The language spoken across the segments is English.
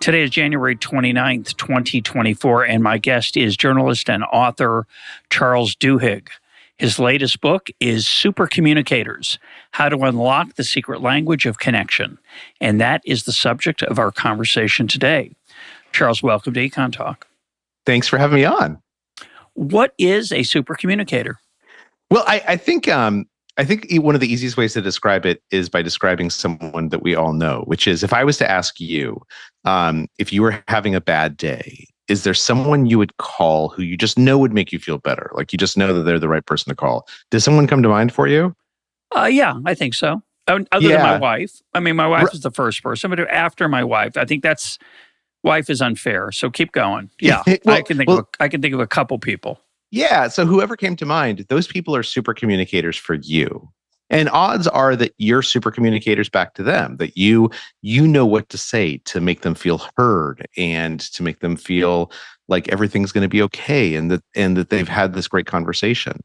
Today is January 29th, 2024, and my guest is journalist and author Charles Duhigg. His latest book is Supercommunicators, How to Unlock the Secret Language of Connection. And that is the subject of our conversation today. Charles, welcome to EconTalk. Thanks for having me on. What is a supercommunicator? Well, I think one of the easiest ways to describe it is by describing someone that we all know, which is if I was to ask you, if you were having a bad day, is there someone you would call who you just know would make you feel better? Like you just know that they're the right person to call. Does someone come to mind for you? Yeah, I think so. Other than my wife. I mean, my wife is the first person, but after my wife, I think wife is unfair. So keep going. Yeah, I can think of a couple people. Yeah. So whoever came to mind, those people are super communicators for you. And odds are that you're super communicators back to them, that you know what to say to make them feel heard and to make them feel like everything's going to be okay and that they've had this great conversation.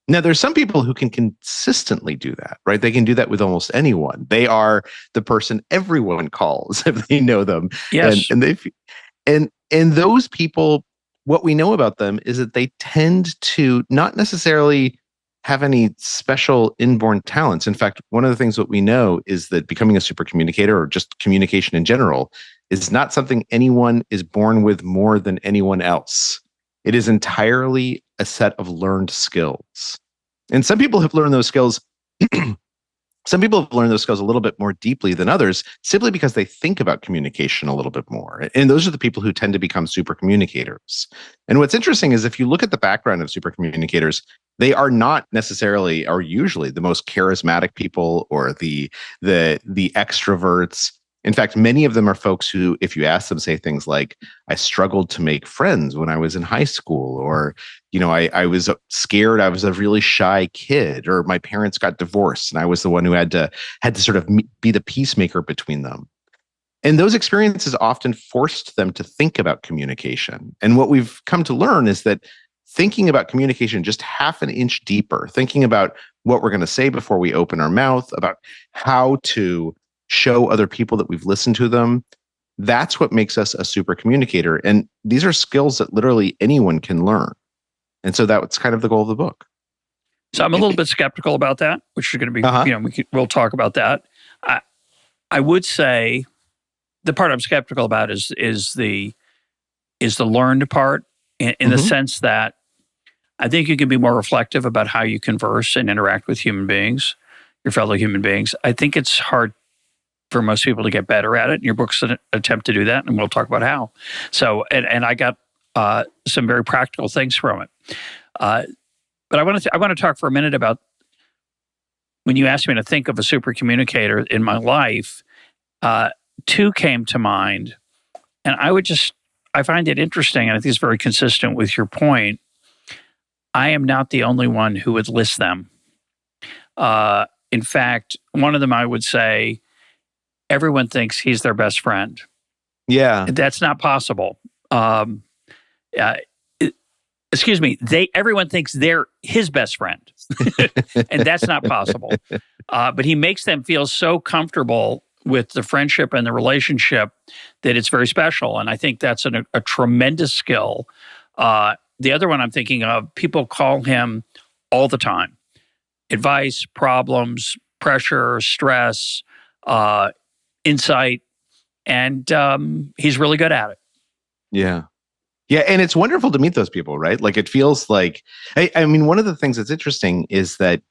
Now, there's some people who can consistently do that, right? They can do that with almost anyone. They are the person everyone calls if they know them. Yes. And those people, what we know about them is that they tend to not necessarily have any special inborn talents. In fact, one of the things that we know is that becoming a super communicator or just communication in general is not something anyone is born with more than anyone else. It is entirely a set of learned skills. And some people have learned those skills. Some people have learned those skills a little bit more deeply than others simply because they think about communication a little bit more. And those are the people who tend to become super communicators. And what's interesting is if you look at the background of super communicators, they are not necessarily or usually the most charismatic people or the extroverts. In fact, many of them are folks who, if you ask them, say things like, I struggled to make friends when I was in high school, or, I was scared, I was a really shy kid, or my parents got divorced and I was the one who had to sort of be the peacemaker between them. And those experiences often forced them to think about communication. And what we've come to learn is that thinking about communication just half an inch deeper, thinking about what we're going to say before we open our mouth, about how to show other people that we've listened to them. That's what makes us a super communicator. And these are skills that literally anyone can learn. And so that's kind of the goal of the book. So I'm a little bit skeptical about that, which is going to be, we'll talk about that. I would say the part I'm skeptical about is the learned part in the sense that I think you can be more reflective about how you converse and interact with human beings, your fellow human beings. I think it's hard for most people to get better at it. And your book's an attempt to do that, and we'll talk about how. So, and I got some very practical things from it. But I want to talk for a minute about when you asked me to think of a super communicator in my life. Two came to mind, and I find it interesting, and I think it's very consistent with your point. I am not the only one who would list them. In fact, one of them I would say, everyone thinks he's their best friend. Yeah. That's not possible. Everyone thinks they're his best friend. And that's not possible. But he makes them feel so comfortable with the friendship and the relationship that it's very special. And I think that's a tremendous skill. The other one I'm thinking of, people call him all the time. Advice, problems, pressure, stress, insight, and he's really good at it. Yeah. Yeah, and it's wonderful to meet those people, right? Like it feels like, I mean, one of the things that's interesting is that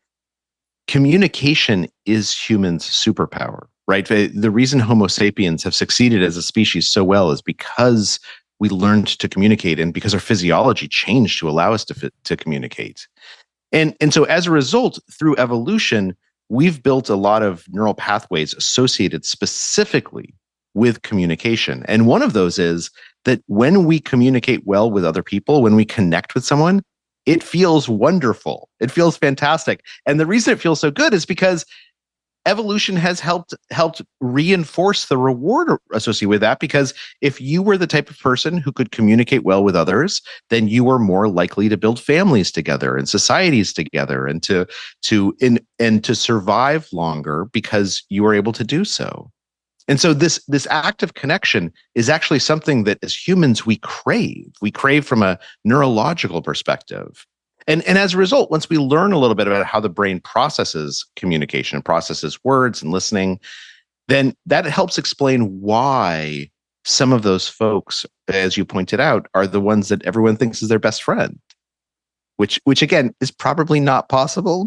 communication is humans' superpower, right? The reason Homo sapiens have succeeded as a species so well is because we learned to communicate and because our physiology changed to allow us to communicate. And so as a result, through evolution, we've built a lot of neural pathways associated specifically with communication. And one of those is that when we communicate well with other people, when we connect with someone, it feels wonderful. It feels fantastic. And the reason it feels so good is because evolution has helped reinforce the reward associated with that. Because if you were the type of person who could communicate well with others, then you were more likely to build families together and societies together and to survive longer because you were able to do so. And so this act of connection is actually something that as humans we crave. We crave from a neurological perspective. And as a result, once we learn a little bit about how the brain processes communication and processes words and listening, then that helps explain why some of those folks, as you pointed out, are the ones that everyone thinks is their best friend. Which again is probably not possible,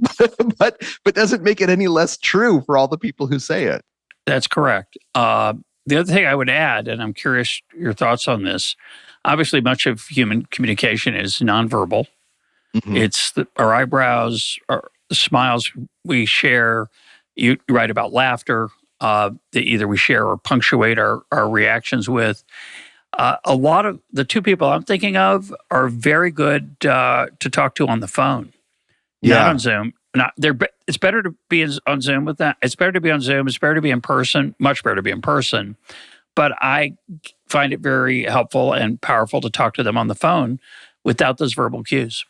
but doesn't make it any less true for all the people who say it. That's correct. The other thing I would add, and I'm curious your thoughts on this, obviously much of human communication is nonverbal. Mm-hmm. It's our eyebrows, the smiles we share. You write about laughter that either we share or punctuate our reactions with. A lot of the two people I'm thinking of are very good to talk to on the phone, not on Zoom. It's better to be on Zoom with that. It's better to be on Zoom. It's better to be in person. Much better to be in person. But I find it very helpful and powerful to talk to them on the phone without those verbal cues.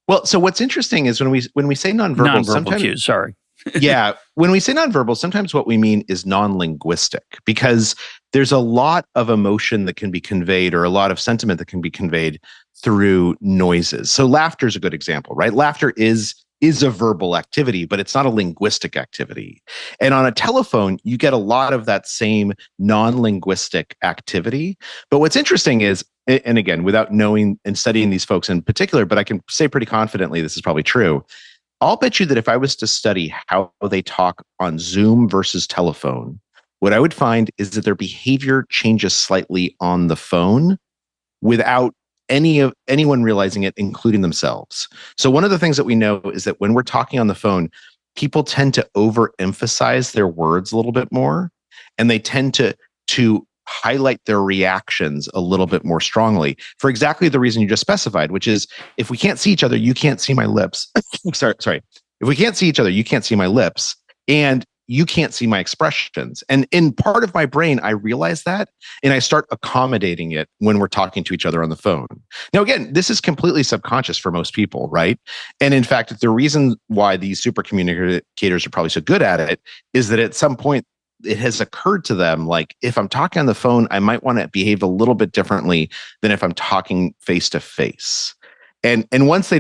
Well, so what's interesting is when we say nonverbal cues. Sorry. Yeah, when we say nonverbal, sometimes what we mean is non-linguistic, because there's a lot of emotion that can be conveyed or a lot of sentiment that can be conveyed through noises. So laughter is a good example, right? Laughter is a verbal activity, but it's not a linguistic activity. And on a telephone, you get a lot of that same non-linguistic activity. But what's interesting is, and again, without knowing and studying these folks in particular, but I can say pretty confidently this is probably true. I'll bet you that if I was to study how they talk on Zoom versus telephone, what I would find is that their behavior changes slightly on the phone without anyone realizing it, including themselves. So one of the things that we know is that when we're talking on the phone, people tend to overemphasize their words a little bit more, and they tend to highlight their reactions a little bit more strongly for exactly the reason you just specified, which is if we can't see each other, you can't see my lips. sorry. If we can't see each other, you can't see my lips, and you can't see my expressions. And in part of my brain, I realize that, and I start accommodating it when we're talking to each other on the phone. Now, again, this is completely subconscious for most people, right? And in fact, the reason why these supercommunicators are probably so good at it is that at some point, it has occurred to them, like, if I'm talking on the phone, I might want to behave a little bit differently than if I'm talking face to face. And once they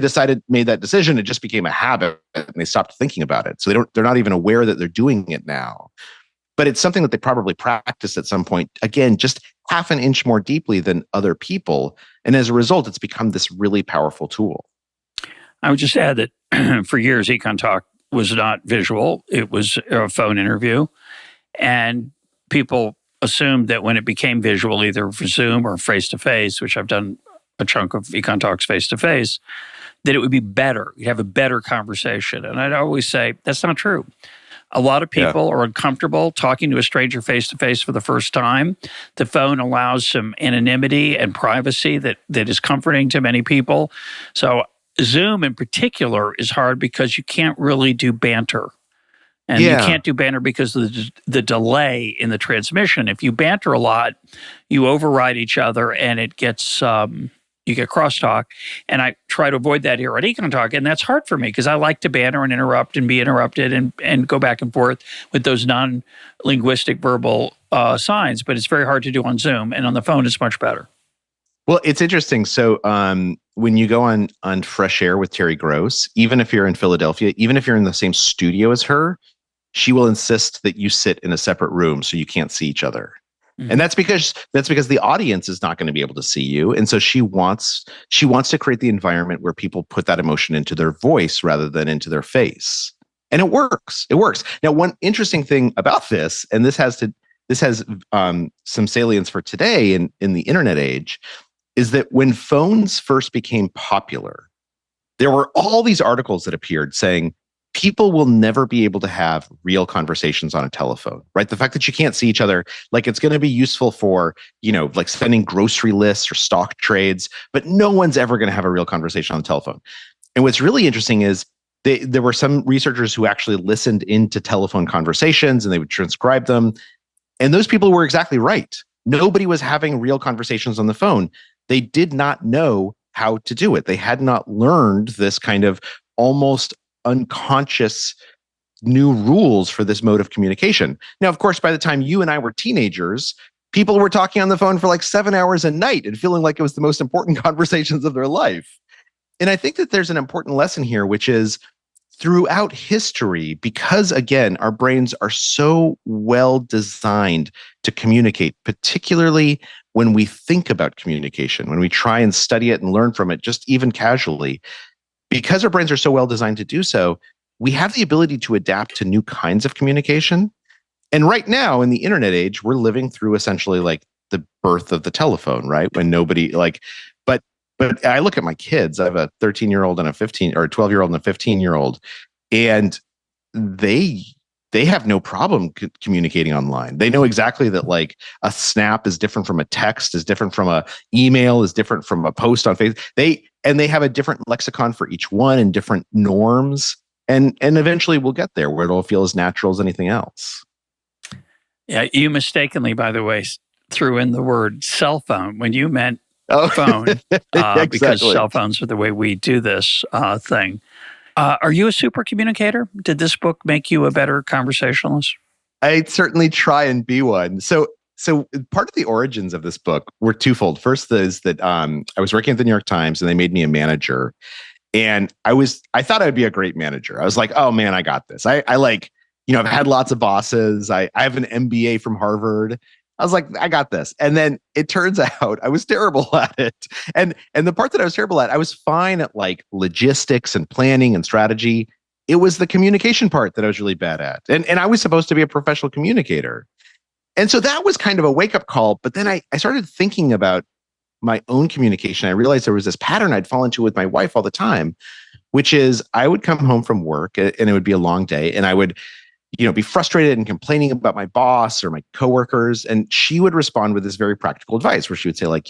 made that decision, it just became a habit, and they stopped thinking about it. So they're not even aware that they're doing it now. But it's something that they probably practiced at some point, again, just half an inch more deeply than other people. And as a result, it's become this really powerful tool. I would just add that for years, EconTalk was not visual. It was a phone interview. And people assumed that when it became visual, either for Zoom or face-to-face, which I've done a chunk of EconTalks face-to-face, that it would be better. You'd have a better conversation. And I'd always say, that's not true. A lot of people are uncomfortable talking to a stranger face-to-face for the first time. The phone allows some anonymity and privacy that is comforting to many people. So Zoom in particular is hard because you can't really do banter. And you can't do banter because of the delay in the transmission. If you banter a lot, you override each other, and it gets you get crosstalk. And I try to avoid that here at EconTalk, and that's hard for me because I like to banter and interrupt and be interrupted and go back and forth with those non-linguistic verbal signs. But it's very hard to do on Zoom, and on the phone, it's much better. Well, it's interesting. So when you go on Fresh Air with Terry Gross, even if you're in Philadelphia, even if you're in the same studio as her, she will insist that you sit in a separate room so you can't see each other. Mm-hmm. And that's because the audience is not going to be able to see you. And so she wants to create the environment where people put that emotion into their voice rather than into their face. And it works. It works. Now, one interesting thing about this, and this has some salience for today in the internet age, is that when phones first became popular, there were all these articles that appeared saying, people will never be able to have real conversations on a telephone, right? The fact that you can't see each other, like it's going to be useful for, like sending grocery lists or stock trades, but no one's ever going to have a real conversation on the telephone. And what's really interesting is there were some researchers who actually listened into telephone conversations and they would transcribe them. And those people were exactly right. Nobody was having real conversations on the phone. They did not know how to do it. They had not learned this kind of almost unconscious new rules for this mode of communication. Now, of course, by the time you and I were teenagers, people were talking on the phone for like 7 hours a night and feeling like it was the most important conversations of their life. And I think that there's an important lesson here, which is throughout history, because again, our brains are so well designed to communicate, particularly when we think about communication, when we try and study it and learn from it, just even casually, because our brains are so well designed to do so, we have the ability to adapt to new kinds of communication. And right now in the internet age, we're living through essentially like the birth of the telephone, right? When nobody but I look at my kids. I have a 13-year-old and a 15 or a 12-year-old and a 15-year-old, and they have no problem communicating online. They know exactly that like a snap is different from a text, is different from a email, is different from a post on Facebook. They have a different lexicon for each one and different norms. And eventually we'll get there where it'll feel as natural as anything else. Yeah, you mistakenly, by the way, threw in the word cell phone when you meant phone, exactly. because cell phones are the way we do this thing. Are you a super communicator? Did this book make you a better conversationalist? I certainly try and be one. So part of the origins of this book were twofold. First is that I was working at the New York Times and they made me a manager. And I thought I'd be a great manager. I was like, oh man, I got this. I like, I've had lots of bosses. I have an MBA from Harvard. I was like, I got this. And then it turns out I was terrible at it. And the part that I was terrible at, I was fine at like logistics and planning and strategy. It was the communication part that I was really bad at. And I was supposed to be a professional communicator. And so that was kind of a wake-up call. But then I started thinking about my own communication. I realized there was this pattern I'd fall into with my wife all the time, which is I would come home from work and it would be a long day. And I would be frustrated and complaining about my boss or my coworkers. And she would respond with this very practical advice where she would say like,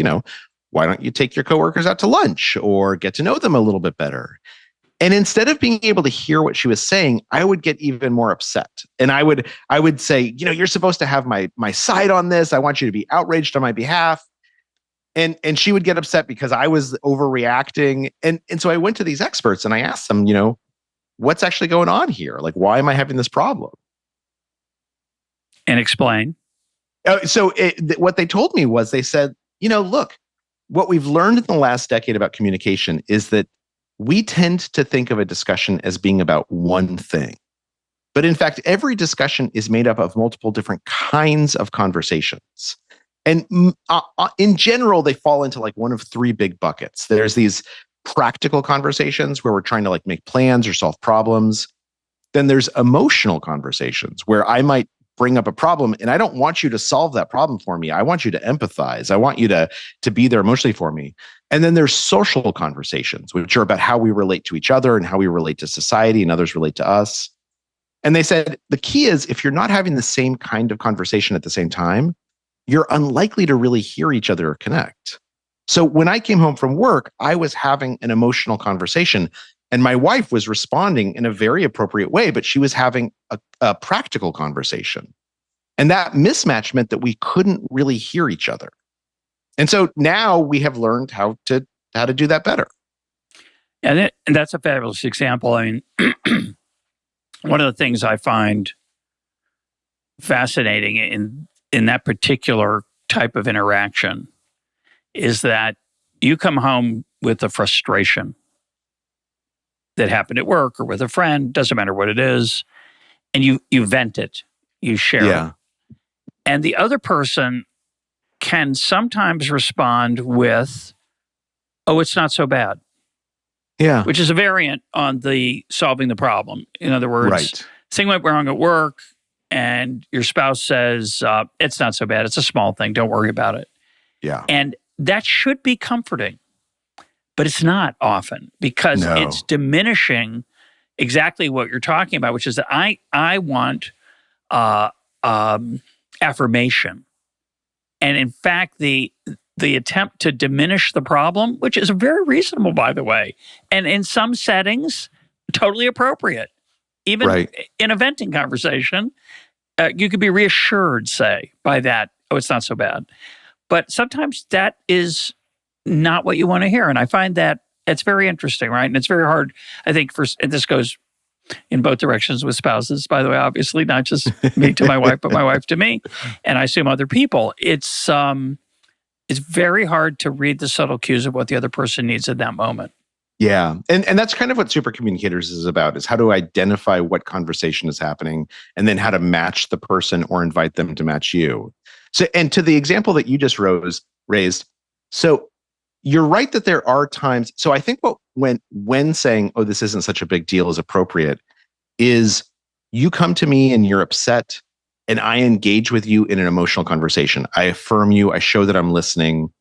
why don't you take your coworkers out to lunch or get to know them a little bit better? And instead of being able to hear what she was saying, I would get even more upset. And I would say, you're supposed to have my side on this. I want you to be outraged on my behalf. And she would get upset because I was overreacting. And so I went to these experts and I asked them, what's actually going on here? Like, why am I having this problem? And explain. So what they told me was they said, look, what we've learned in the last decade about communication is that we tend to think of a discussion as being about one thing. But in fact, every discussion is made up of multiple different kinds of conversations. And in general, they fall into like one of three big buckets. There's these practical conversations where we're trying to like make plans or solve problems. Then there's emotional conversations where I might bring up a problem and I don't want you to solve that problem for me. I want you to empathize. I want you to be there emotionally for me. And then there's social conversations, which are about how we relate to each other and how we relate to society and others relate to us. And they said, the key is if you're not having the same kind of conversation at the same time, you're unlikely to really hear each other or connect. So when I came home from work, I was having an emotional conversation and my wife was responding in a very appropriate way, but she was having a practical conversation. And that mismatch meant that we couldn't really hear each other. And so now we have learned how to do that better. And that's a fabulous example. I mean, one of the things I find fascinating in that particular type of interaction is that you come home with a frustration that happened at work or with a friend, doesn't matter what it is, and you vent it, you share it. And the other person can sometimes respond with, oh, it's not so bad. Yeah. Which is a variant on the solving the problem. In other words, thing went wrong at work and your spouse says, it's not so bad. It's a small thing. Don't worry about it. Yeah. And that should be comforting, but it's not often because it's diminishing exactly what you're talking about, which is that I want affirmation. And in fact, the attempt to diminish the problem, which is very reasonable, by the way, and in some settings, totally appropriate. Even in a venting conversation, you could be reassured, say, by that, oh, it's not so bad. But sometimes that is not what you want to hear. And I find that it's very interesting, right? And it's very hard, I think, and this goes in both directions with spouses, by the way, obviously, not just me to my wife, but my wife to me. And I assume other people. It's very hard to read the subtle cues of what the other person needs at that moment. Yeah. And that's kind of what Supercommunicators is about, is how to identify what conversation is happening and then how to match the person or invite them to match you. So, and to the example that you just raised, so you're right that there are times. So I think when saying, oh, this isn't such a big deal is appropriate, is you come to me and you're upset and I engage with you in an emotional conversation. I affirm you. I show that I'm listening.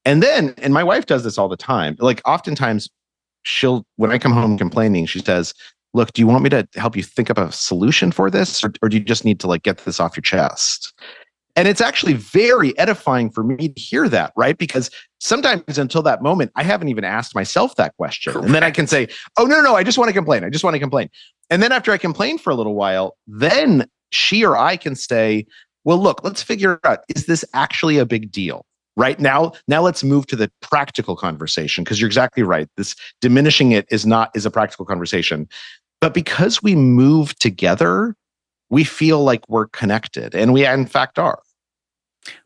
And my wife does this all the time. Like oftentimes when I come home complaining, she says, look, do you want me to help you think up a solution for this? Or do you just need to like get this off your chest? And it's actually very edifying for me to hear that, right? Because sometimes until that moment, I haven't even asked myself that question. Correct. And then I can say, oh, no, I just want to complain. And then after I complain for a little while, then she or I can say, well, look, let's figure out, is this actually a big deal? Right now let's move to the practical conversation, because you're exactly right. This diminishing it is a practical conversation. But because we move together, we feel like we're connected, and we in fact are.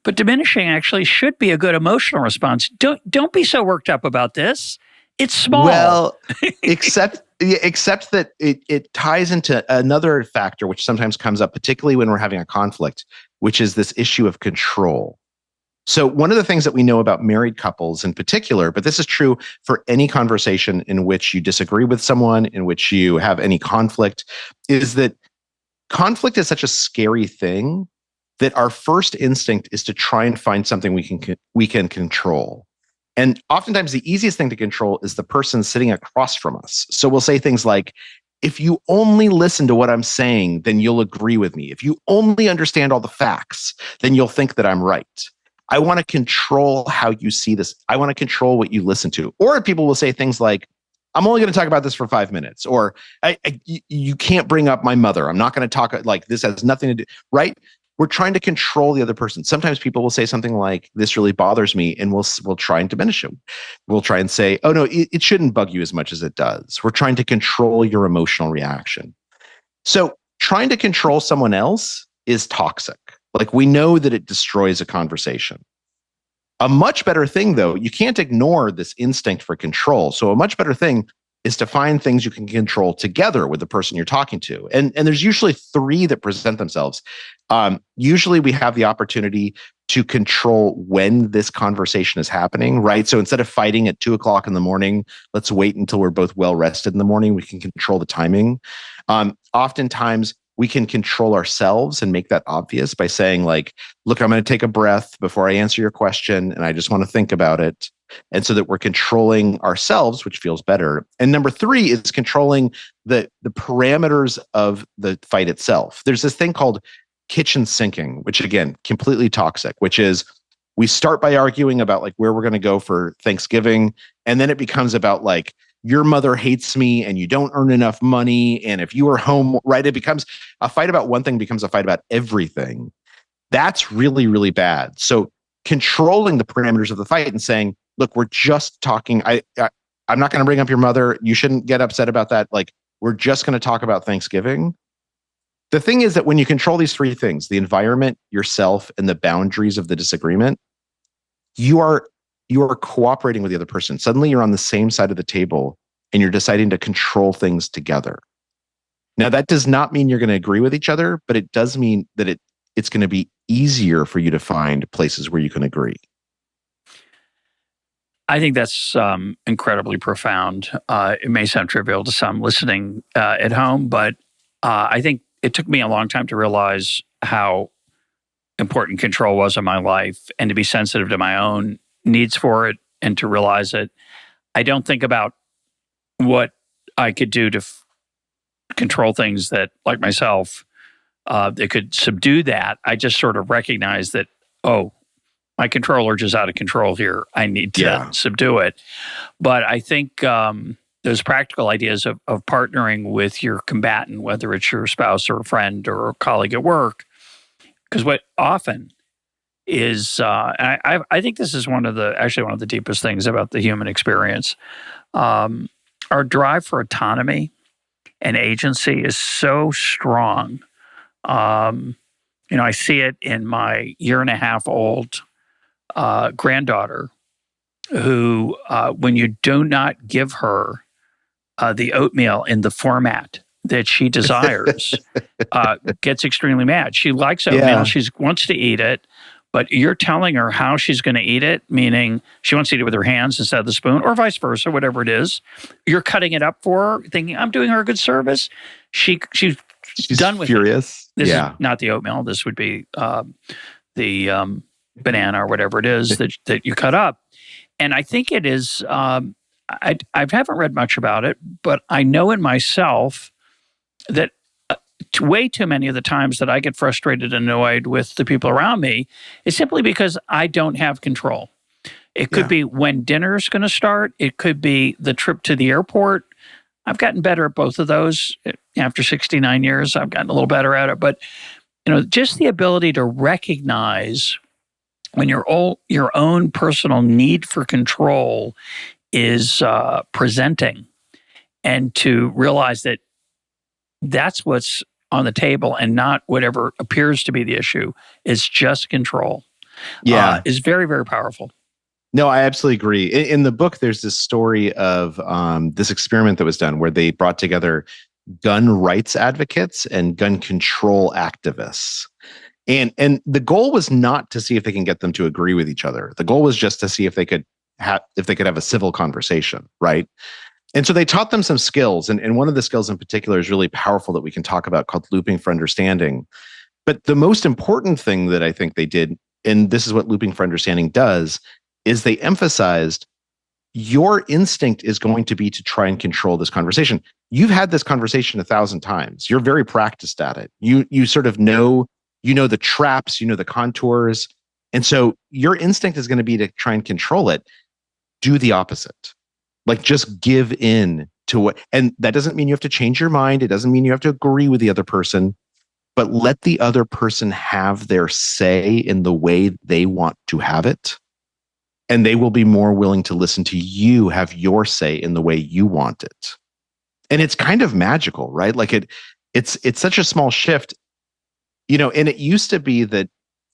But diminishing actually should be a good emotional response. Don't be so worked up about this. It's small. Well, except that it ties into another factor which sometimes comes up, particularly when we're having a conflict, which is this issue of control. So one of the things that we know about married couples in particular, but this is true for any conversation in which you disagree with someone, in which you have any conflict, is that conflict is such a scary thing that our first instinct is to try and find something we can control. And oftentimes the easiest thing to control is the person sitting across from us. So we'll say things like, if you only listen to what I'm saying, then you'll agree with me. If you only understand all the facts, then you'll think that I'm right. I want to control how you see this. I want to control what you listen to. Or people will say things like, I'm only going to talk about this for 5 minutes. Or you can't bring up my mother. I'm not going to talk, like this has nothing to do, right? We're trying to control the other person. Sometimes people will say something like, this really bothers me, and we'll try and diminish it. We'll try and say, oh no, it shouldn't bug you as much as it does. We're trying to control your emotional reaction. So trying to control someone else is toxic. Like, we know that it destroys a conversation. A much better thing, though, you can't ignore this instinct for control. So a much better thing is to find things you can control together with the person you're talking to. And there's usually 3 that present themselves. Usually we have the opportunity to control when this conversation is happening, right? So instead of fighting at 2:00 in the morning, let's wait until we're both well rested in the morning. We can control the timing. Oftentimes we can control ourselves and make that obvious by saying like, look, I'm going to take a breath before I answer your question, and I just want to think about it. And so that we're controlling ourselves, which feels better. And number 3 is controlling the parameters of the fight itself. There's this thing called kitchen sinking, which again, completely toxic, which is we start by arguing about like where we're going to go for Thanksgiving. And then it becomes about like, your mother hates me and you don't earn enough money. And if you were home, right, it becomes a fight about one thing becomes a fight about everything. That's really, really bad. So controlling the parameters of the fight and saying, look, we're just talking. I'm not going to bring up your mother. You shouldn't get upset about that. Like, we're just going to talk about Thanksgiving. The thing is that when you control these 3 things, the environment, yourself, and the boundaries of the disagreement, you are cooperating with the other person. Suddenly you're on the same side of the table and you're deciding to control things together. Now, that does not mean you're going to agree with each other, but it does mean that it's going to be easier for you to find places where you can agree. I think that's incredibly profound. It may sound trivial to some listening at home, but I think it took me a long time to realize how important control was in my life and to be sensitive to my own needs for it and to realize it. I don't think about what I could do to control things that, like myself, that could subdue that. I just sort of recognize that, oh, my control urge is out of control here. I need to subdue it. But I think those practical ideas of partnering with your combatant, whether it's your spouse or a friend or a colleague at work, because what often is, I think this is one of the deepest things about the human experience. Our drive for autonomy and agency is so strong. I see it in my 1.5-year-old granddaughter, who, when you do not give her the oatmeal in the format that she desires, gets extremely mad. She likes oatmeal. Yeah. She wants to eat it, but you're telling her how she's going to eat it, meaning she wants to eat it with her hands instead of the spoon, or vice versa, whatever it is. You're cutting it up for her, thinking, I'm doing her a good service. She's done with furious. This is not the oatmeal. This would be the banana or whatever it is that you cut up. And I think it is, I haven't read much about it, but I know in myself that way too many of the times that I get frustrated and annoyed with the people around me is simply because I don't have control. It could be when dinner's going to start. It could be the trip to the airport. I've gotten better at both of those. After 69 years, I've gotten a little better at it. But, just the ability to recognize when your own personal need for control is presenting, and to realize that that's what's on the table and not whatever appears to be the issue, is just control. Is very, very powerful. No, I absolutely agree. In the book, there's this story of this experiment that was done where they brought together gun rights advocates and gun control activists. And the goal was not to see if they can get them to agree with each other. The goal was just to see if they could have a civil conversation, right? And so they taught them some skills. And one of the skills in particular is really powerful that we can talk about, called looping for understanding. But the most important thing that I think they did, and this is what looping for understanding does, is they emphasized your instinct is going to be to try and control this conversation. You've had this conversation 1,000 times. You're very practiced at it. You sort of know, the traps, the contours. And so your instinct is going to be to try and control it. Do the opposite. Like, just give in to what, and that doesn't mean you have to change your mind. It doesn't mean you have to agree with the other person, but let the other person have their say in the way they want to have it. And they will be more willing to listen to you have your say in the way you want it. And it's kind of magical, right? Like it's such a small shift, and it used to be that,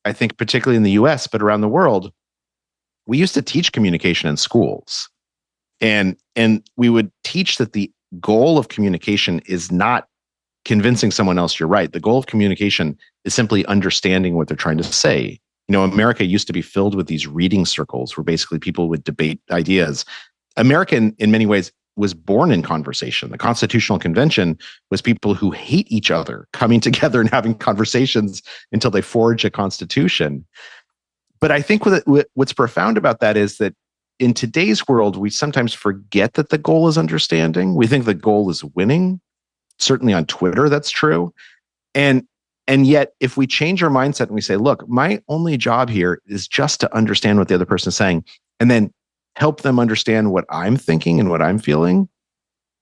I think particularly in the US, but around the world, we used to teach communication in schools. And we would teach that the goal of communication is not convincing someone else you're right. The goal of communication is simply understanding what they're trying to say. America used to be filled with these reading circles where basically people would debate ideas. America, in many ways, was born in conversation. The Constitutional Convention was people who hate each other coming together and having conversations until they forge a constitution. But I think what's profound about that is that in today's world, we sometimes forget that the goal is understanding. We think the goal is winning. Certainly on Twitter, that's true. And yet, if we change our mindset and we say, look, my only job here is just to understand what the other person is saying, and then help them understand what I'm thinking and what I'm feeling,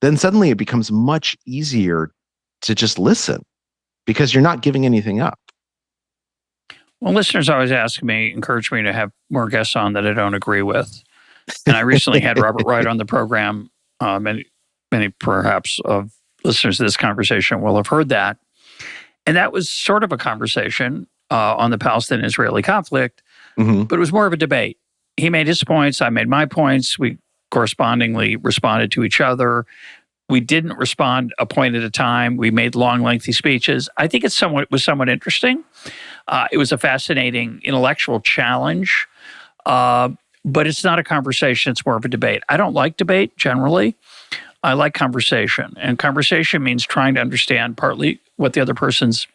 then suddenly it becomes much easier to just listen because you're not giving anything up. Well, listeners always encourage me to have more guests on that I don't agree with. And I recently had Robert Wright on the program. Many perhaps of listeners to this conversation will have heard that. And that was sort of a conversation on the Palestinian-Israeli conflict, but it was more of a debate. He made his points, I made my points. We correspondingly responded to each other. We didn't respond a point at a time. We made long, lengthy speeches. I think it was somewhat interesting. It was a fascinating intellectual challenge, but it's not a conversation. It's more of a debate. I don't like debate generally. I like conversation. And conversation means trying to understand partly what the other person's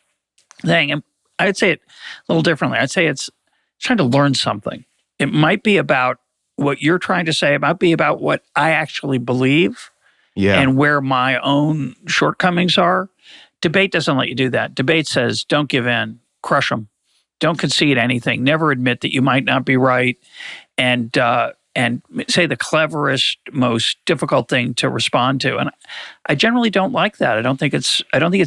saying. And I'd say it a little differently. I'd say it's trying to learn something. It might be about what you're trying to say. It might be about what I actually believe and where my own shortcomings are. Debate doesn't let you do that. Debate says, don't give in, crush them. Don't concede anything. Never admit that you might not be right. And say the cleverest, most difficult thing to respond to. And I generally don't like that. I don't think it's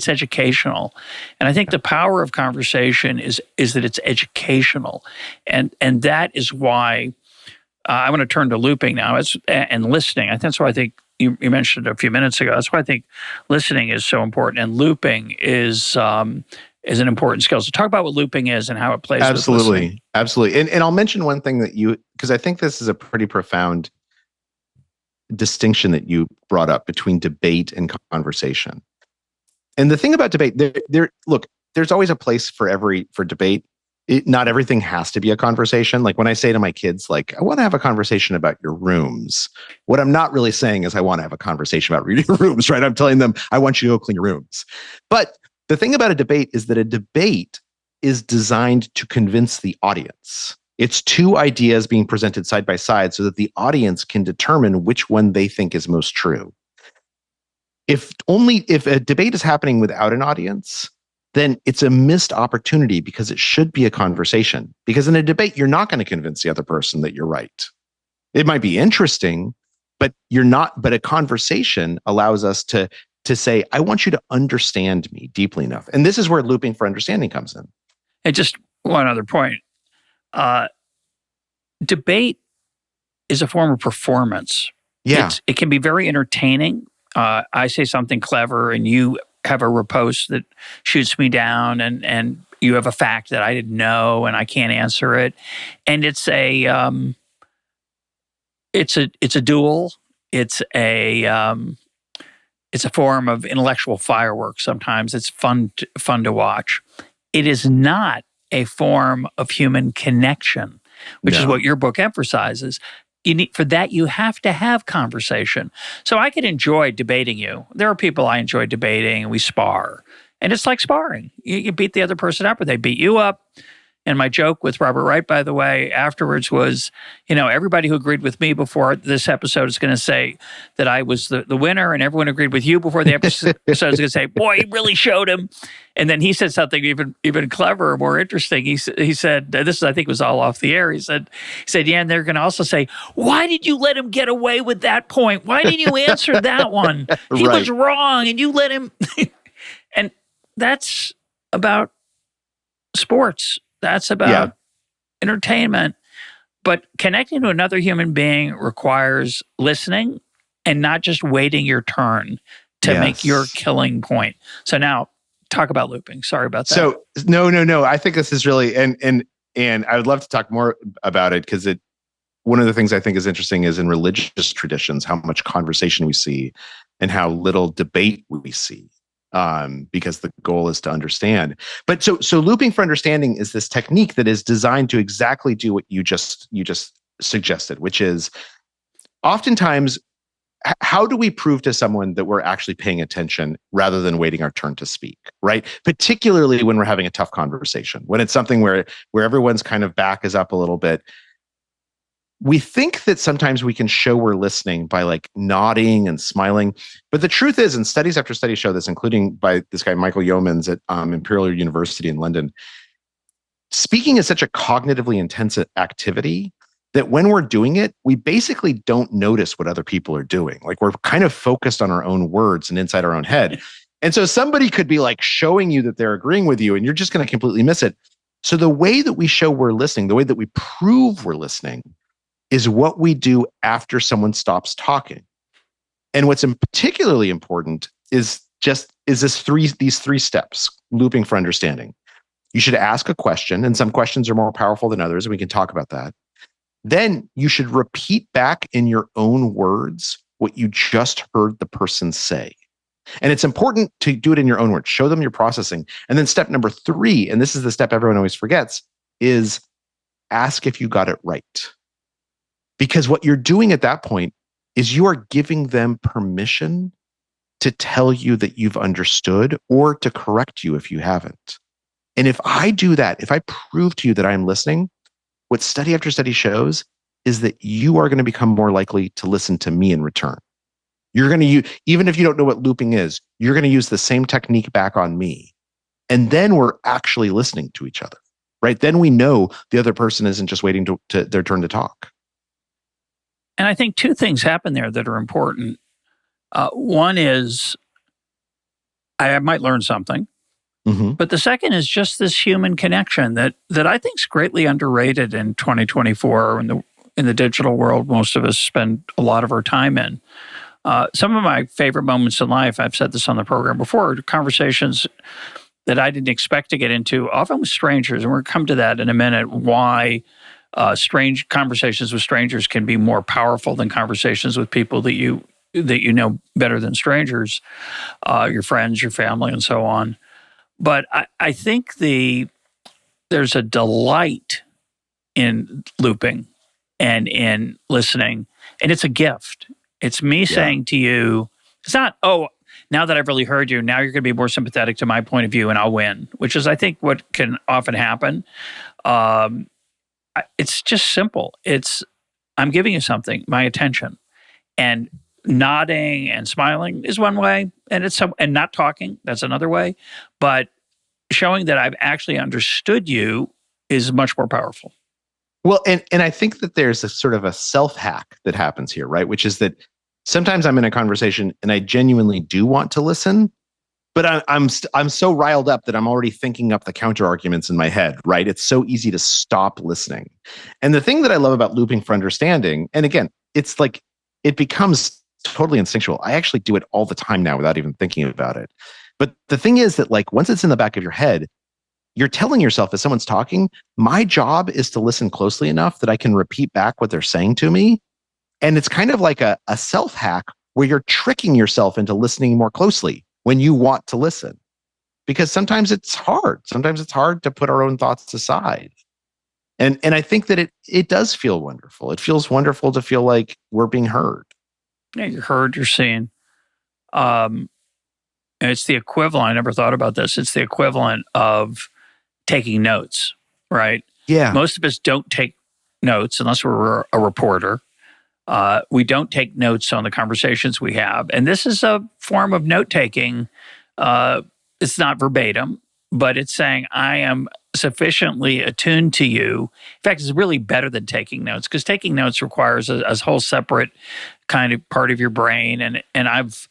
educational. And I think the power of conversation is that it's educational. And that is why I want to turn to looping now and listening. That's why I think you mentioned a few minutes ago. That's why I think listening is so important, and looping is an important skill. So talk about what looping is and how it plays with listening. Absolutely. And I'll mention one thing because I think this is a pretty profound distinction that you brought up between debate and conversation. And the thing about debate, look, there's always a place for debate. Not everything has to be a conversation. Like when I say to my kids, like, I want to have a conversation about your rooms. What I'm not really saying is I want to have a conversation about your rooms, right? I'm telling them I want you to go clean your rooms. But the thing about a debate is that a debate is designed to convince the audience. It's two ideas being presented side by side so that the audience can determine which one they think is most true. If a debate is happening without an audience, then it's a missed opportunity because it should be a conversation. Because in a debate, you're not going to convince the other person that you're right. It might be interesting, but you're not. But a conversation allows us to say, I want you to understand me deeply enough. And this is where looping for understanding comes in. And just one other point. Debate is a form of performance. Yeah. It can be very entertaining. I say something clever and you have a riposte that shoots me down, and you have a fact that I didn't know and I can't answer it. And it's a duel. It's a form of intellectual fireworks. Sometimes it's fun to watch. It is not a form of human connection, which is what your book emphasizes. For that, you have to have conversation. So I could enjoy debating you. There are people I enjoy debating, and we spar. And it's like sparring. You beat the other person up, or they beat you up. And my joke with Robert Wright, by the way, afterwards was, everybody who agreed with me before this episode is going to say that I was the winner, and everyone agreed with you before the episode is going to say, boy, he really showed him. And then he said something even cleverer, more interesting. He said, this I think was all off the air. He said, yeah, and they're going to also say, why did you let him get away with that point? Why didn't you answer that one? He was wrong, and you let him. And that's about sports. That's about entertainment. But connecting to another human being requires listening and not just waiting your turn to make your killing point. So now, talk about looping. Sorry about that. So no. I think this is really and I would love to talk more about it because one of the things I think is interesting is in religious traditions how much conversation we see and how little debate we see. Because the goal is to understand. But so looping for understanding is this technique that is designed to exactly do what you just suggested, which is oftentimes, how do we prove to someone that we're actually paying attention rather than waiting our turn to speak, right? Particularly when we're having a tough conversation, when it's something where everyone's kind of back is up a little bit. We think that sometimes we can show we're listening by like nodding and smiling. But the truth is, and studies after studies show this, including by this guy, Michael Yeomans at Imperial University in London, speaking is such a cognitively intensive activity that when we're doing it, we basically don't notice what other people are doing. Like we're kind of focused on our own words and inside our own head. And so somebody could be like showing you that they're agreeing with you and you're just going to completely miss it. So the way that we show we're listening, the way that we prove we're listening, is what we do after someone stops talking. And what's particularly important is these three steps, looping for understanding. You should ask a question, and some questions are more powerful than others, and we can talk about that. Then you should repeat back in your own words what you just heard the person say. And it's important to do it in your own words. Show them you're processing. And then step number 3, and this is the step everyone always forgets, is ask if you got it right. Because what you're doing at that point is you are giving them permission to tell you that you've understood or to correct you if you haven't. And if I do that, if I prove to you that I'm listening, what study after study shows is that you are going to become more likely to listen to me in return. You're going to use, even if you don't know what looping is, you're going to use the same technique back on me. And then we're actually listening to each other, right? Then we know the other person isn't just waiting to their turn to talk. And I think 2 things happen there that are important. One is I might learn something, but the second is just this human connection that I think is greatly underrated in 2024 in the digital world most of us spend a lot of our time in. Some of my favorite moments in life, I've said this on the program before, are conversations that I didn't expect to get into, often with strangers. And we'll come to that in a minute, why strange conversations with strangers can be more powerful than conversations with people that you know better than strangers, your friends, your family, and so on. But I think there's a delight in looping and in listening, and it's a gift. It's me saying to you, it's not, oh, now that I've really heard you, now you're going to be more sympathetic to my point of view and I'll win, which is, I think, what can often happen. It's just simple. It's, I'm giving you something, my attention. And nodding and smiling is one way, and and not talking, that's another way. But showing that I've actually understood you is much more powerful. Well, and I think that there's a sort of a self-hack that happens here, right? Which is that sometimes I'm in a conversation and I genuinely do want to listen, but I'm so riled up that I'm already thinking up the counter arguments in my head, right? It's so easy to stop listening. And the thing that I love about looping for understanding, and again, it's like it becomes totally instinctual. I actually do it all the time now without even thinking about it. But the thing is that, like, once it's in the back of your head, you're telling yourself as someone's talking, my job is to listen closely enough that I can repeat back what they're saying to me. And it's kind of like a self-hack where you're tricking yourself into listening more closely when you want to listen. Because sometimes it's hard. Sometimes it's hard to put our own thoughts aside. And I think that it does feel wonderful. It feels wonderful to feel like we're being heard. Yeah, you're heard, you're seen. And it's the equivalent, I never thought about this, it's the equivalent of taking notes, right? Yeah. Most of us don't take notes unless we're a reporter. We don't take notes on the conversations we have. And this is a form of note-taking. It's not verbatim, but it's saying, I am sufficiently attuned to you. In fact, it's really better than taking notes, because taking notes requires a whole separate kind of part of your brain. And I've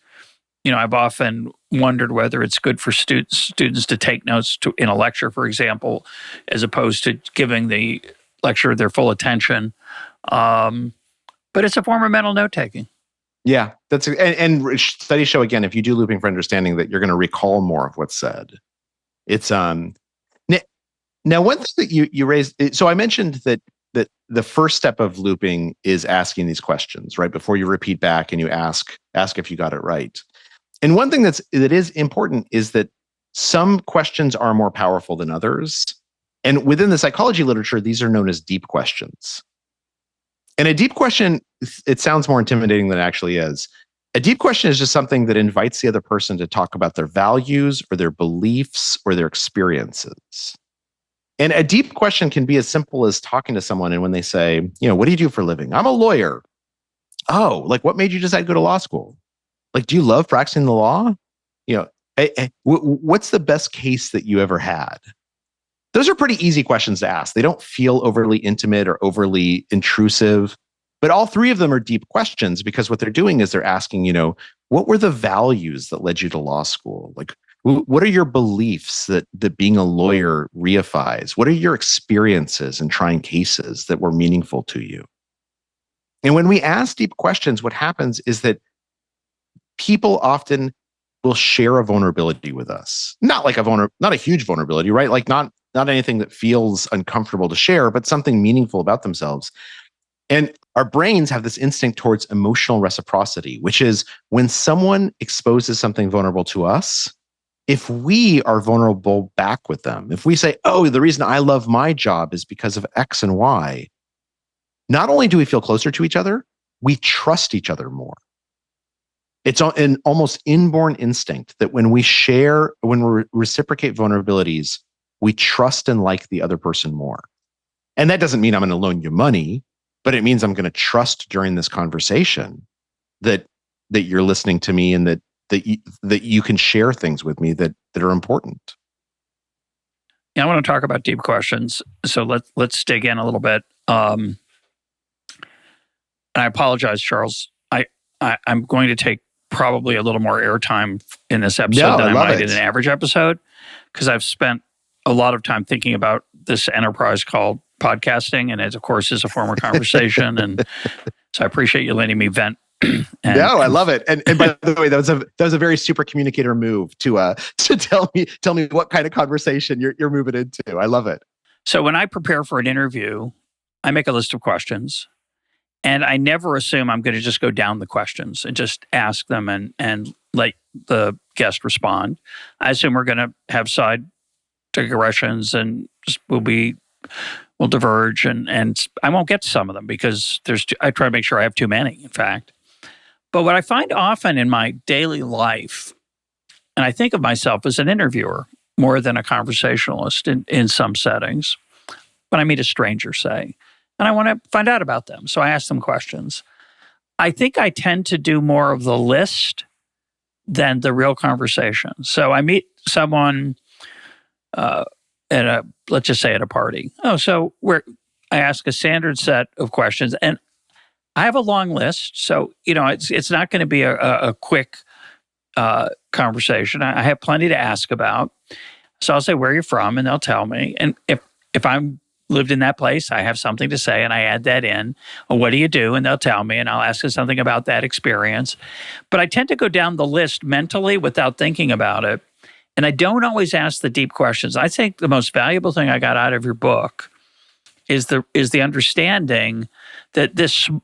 often wondered whether it's good for students to take notes in a lecture, for example, as opposed to giving the lecturer their full attention. But it's a form of mental note-taking. Yeah. And studies show, again, if you do looping for understanding, that you're going to recall more of what's said. It's now one thing that you raised. So I mentioned that the first step of looping is asking these questions, right? Before you repeat back and you ask if you got it right. And one thing that is important is that some questions are more powerful than others. And within the psychology literature, these are known as deep questions. And a deep question, it sounds more intimidating than it actually is. A deep question is just something that invites the other person to talk about their values or their beliefs or their experiences. And a deep question can be as simple as talking to someone, and when they say, what do you do for a living? I'm a lawyer. Oh, like, what made you decide to go to law school? Like, do you love practicing the law? What's the best case that you ever had? Those are pretty easy questions to ask. They don't feel overly intimate or overly intrusive, but all three of them are deep questions, because what they're doing is they're asking, what were the values that led you to law school? Like, what are your beliefs that being a lawyer reifies? What are your experiences in trying cases that were meaningful to you? And when we ask deep questions, what happens is that people often will share a vulnerability with us. Not like not a huge vulnerability, right? Like not anything that feels uncomfortable to share, but something meaningful about themselves. And our brains have this instinct towards emotional reciprocity, which is when someone exposes something vulnerable to us, if we are vulnerable back with them, if we say, oh, the reason I love my job is because of X and Y, not only do we feel closer to each other, we trust each other more. It's an almost inborn instinct that when we reciprocate vulnerabilities, we trust and like the other person more. And that doesn't mean I'm going to loan you money, but it means I'm going to trust during this conversation that you're listening to me, and that you can share things with me that are important. Yeah, I want to talk about deep questions. So let's dig in a little bit. And I apologize, Charles. I'm going to take probably a little more airtime in this episode than I might in an average episode, because I've spent a lot of time thinking about this enterprise called podcasting, and it, of course, is a form of conversation. And so I appreciate you letting me vent No, I love it. And by the way, that was a very super communicator move to tell me what kind of conversation you're moving into. I love it. So when I prepare for an interview, I make a list of questions, and I never assume I'm going to just go down the questions and just ask them and let the guest respond. I assume we're going to have side digressions and we'll diverge, and I won't get to some of them because I try to make sure I have too many, in fact. But what I find often in my daily life, and I think of myself as an interviewer more than a conversationalist in some settings, when I meet a stranger, say, and I want to find out about them. So I ask them questions. I think I tend to do more of the list than the real conversation. So I meet someone let's just say at a party. So I ask a standard set of questions, and I have a long list. So, it's not going to be a quick conversation. I have plenty to ask about. So I'll say, where are you from? And they'll tell me. And if I'm lived in that place, I have something to say and I add that in. Well, what do you do? And they'll tell me, and I'll ask them something about that experience. But I tend to go down the list mentally without thinking about it. And I don't always ask the deep questions. I think the most valuable thing I got out of your book is the understanding that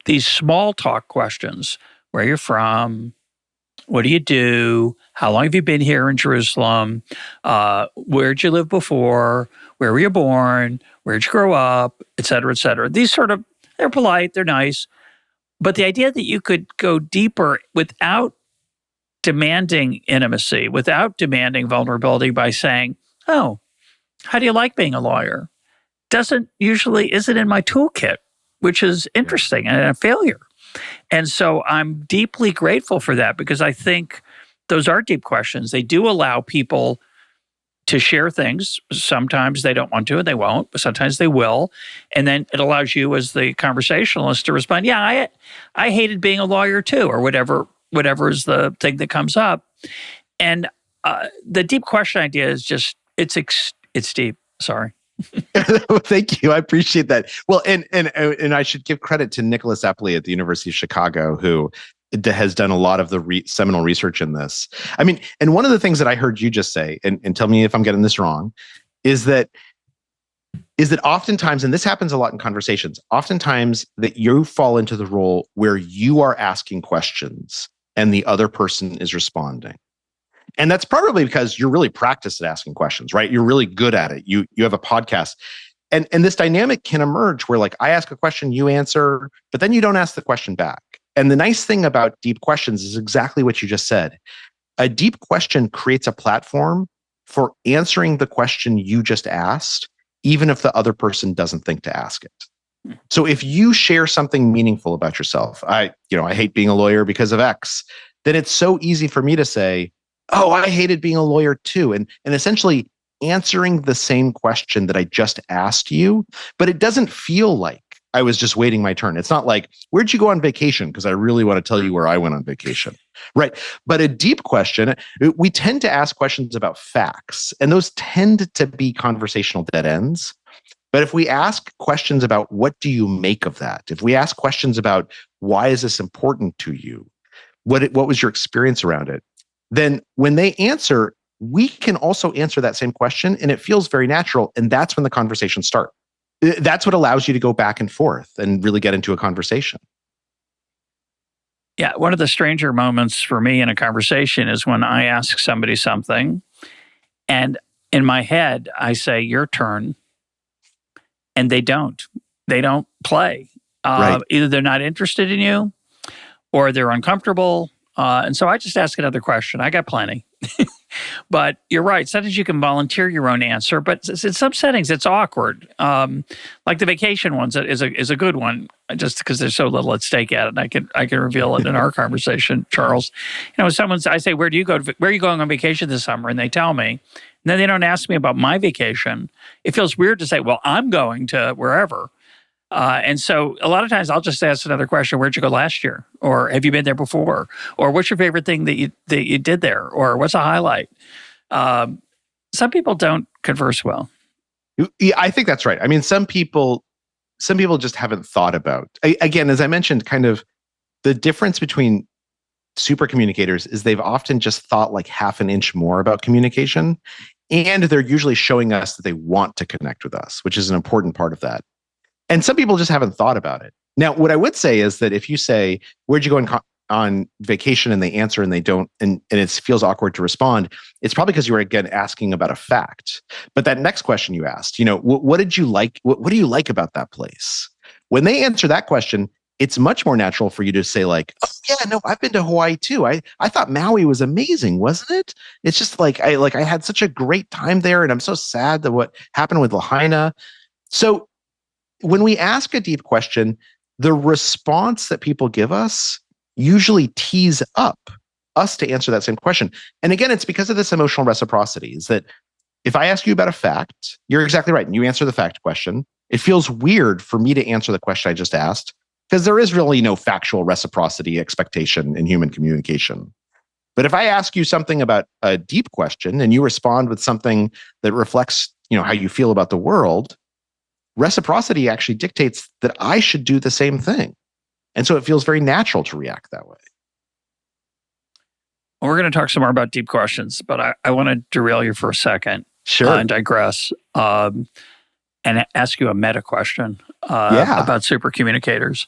these small talk questions, where you're from, what do you do, how long have you been here in Jerusalem, where'd you live before, where were you born, where'd you grow up, et cetera, et cetera. These they're polite, they're nice. But the idea that you could go deeper without demanding intimacy, without demanding vulnerability by saying, oh, how do you like being a lawyer? Isn't in my toolkit, which is interesting and a failure. And so I'm deeply grateful for that, because I think those are deep questions. They do allow people to share things. Sometimes they don't want to and they won't, but sometimes they will. And then it allows you as the conversationalist to respond, yeah, I hated being a lawyer too, or whatever is the thing that comes up. And the deep question idea is just, it's deep. Sorry. Thank you. I appreciate that. Well, and I should give credit to Nicholas Epley at the University of Chicago, who has done a lot of the seminal research in this. I mean, and one of the things that I heard you just say, and tell me if I'm getting this wrong, is that oftentimes, and this happens a lot in conversations, oftentimes that you fall into the role where you are asking questions and the other person is responding. And that's probably because you're really practiced at asking questions, right? You're really good at it. You have a podcast. And this dynamic can emerge where, like, I ask a question, you answer, but then you don't ask the question back. And the nice thing about deep questions is exactly what you just said. A deep question creates a platform for answering the question you just asked, even if the other person doesn't think to ask it. So if you share something meaningful about yourself, I hate being a lawyer because of X, then it's so easy for me to say, oh, I hated being a lawyer too. And essentially answering the same question that I just asked you, but it doesn't feel like I was just waiting my turn. It's not like, where'd you go on vacation? Because I really want to tell you where I went on vacation, right? But a deep question, we tend to ask questions about facts, and those tend to be conversational dead ends. But if we ask questions about what do you make of that? If we ask questions about why is this important to you? What was your experience around it? Then when they answer, we can also answer that same question, and it feels very natural. And that's when the conversation starts. That's what allows you to go back and forth and really get into a conversation. Yeah, one of the stranger moments for me in a conversation is when I ask somebody something, and in my head, I say, your turn, and they don't play. Right. Either they're not interested in you, or they're uncomfortable. And so I just ask another question. I got plenty. But you're right. Sometimes you can volunteer your own answer, but in some settings it's awkward. Like the vacation ones is a good one, just because there's so little at stake at it. And I can reveal it in our conversation, Charles. I say, where are you going on vacation this summer? And they tell me, and then they don't ask me about my vacation. It feels weird to say, well, I'm going to wherever. And so a lot of times I'll just ask another question. Where'd you go last year? Or have you been there before? Or what's your favorite thing that you did there? Or what's a highlight? Some people don't converse well. Yeah, I think that's right. I mean, some people just haven't thought about, again, as I mentioned, kind of the difference between supercommunicators is they've often just thought like half an inch more about communication, and they're usually showing us that they want to connect with us, which is an important part of that. And some people just haven't thought about it. Now, what I would say is that if you say, where'd you go on vacation, and they answer and they don't, and it feels awkward to respond, it's probably because you were, again, asking about a fact. But that next question you asked, what did you like? What do you like about that place? When they answer that question, it's much more natural for you to say like, oh yeah, no, I've been to Hawaii too. I thought Maui was amazing, wasn't it? It's just like I had such a great time there, and I'm so sad that what happened with Lahaina. So when we ask a deep question, the response that people give us usually tees up us to answer that same question. And again, it's because of this emotional reciprocity, is that if I ask you about a fact, you're exactly right, and you answer the fact question, it feels weird for me to answer the question I just asked, because there is really no factual reciprocity expectation in human communication. But if I ask you something about a deep question and you respond with something that reflects, how you feel about the world, reciprocity actually dictates that I should do the same thing. And so it feels very natural to react that way. We're going to talk some more about deep questions, but I want to derail you for a second. Sure. And digress and ask you a meta question about supercommunicators.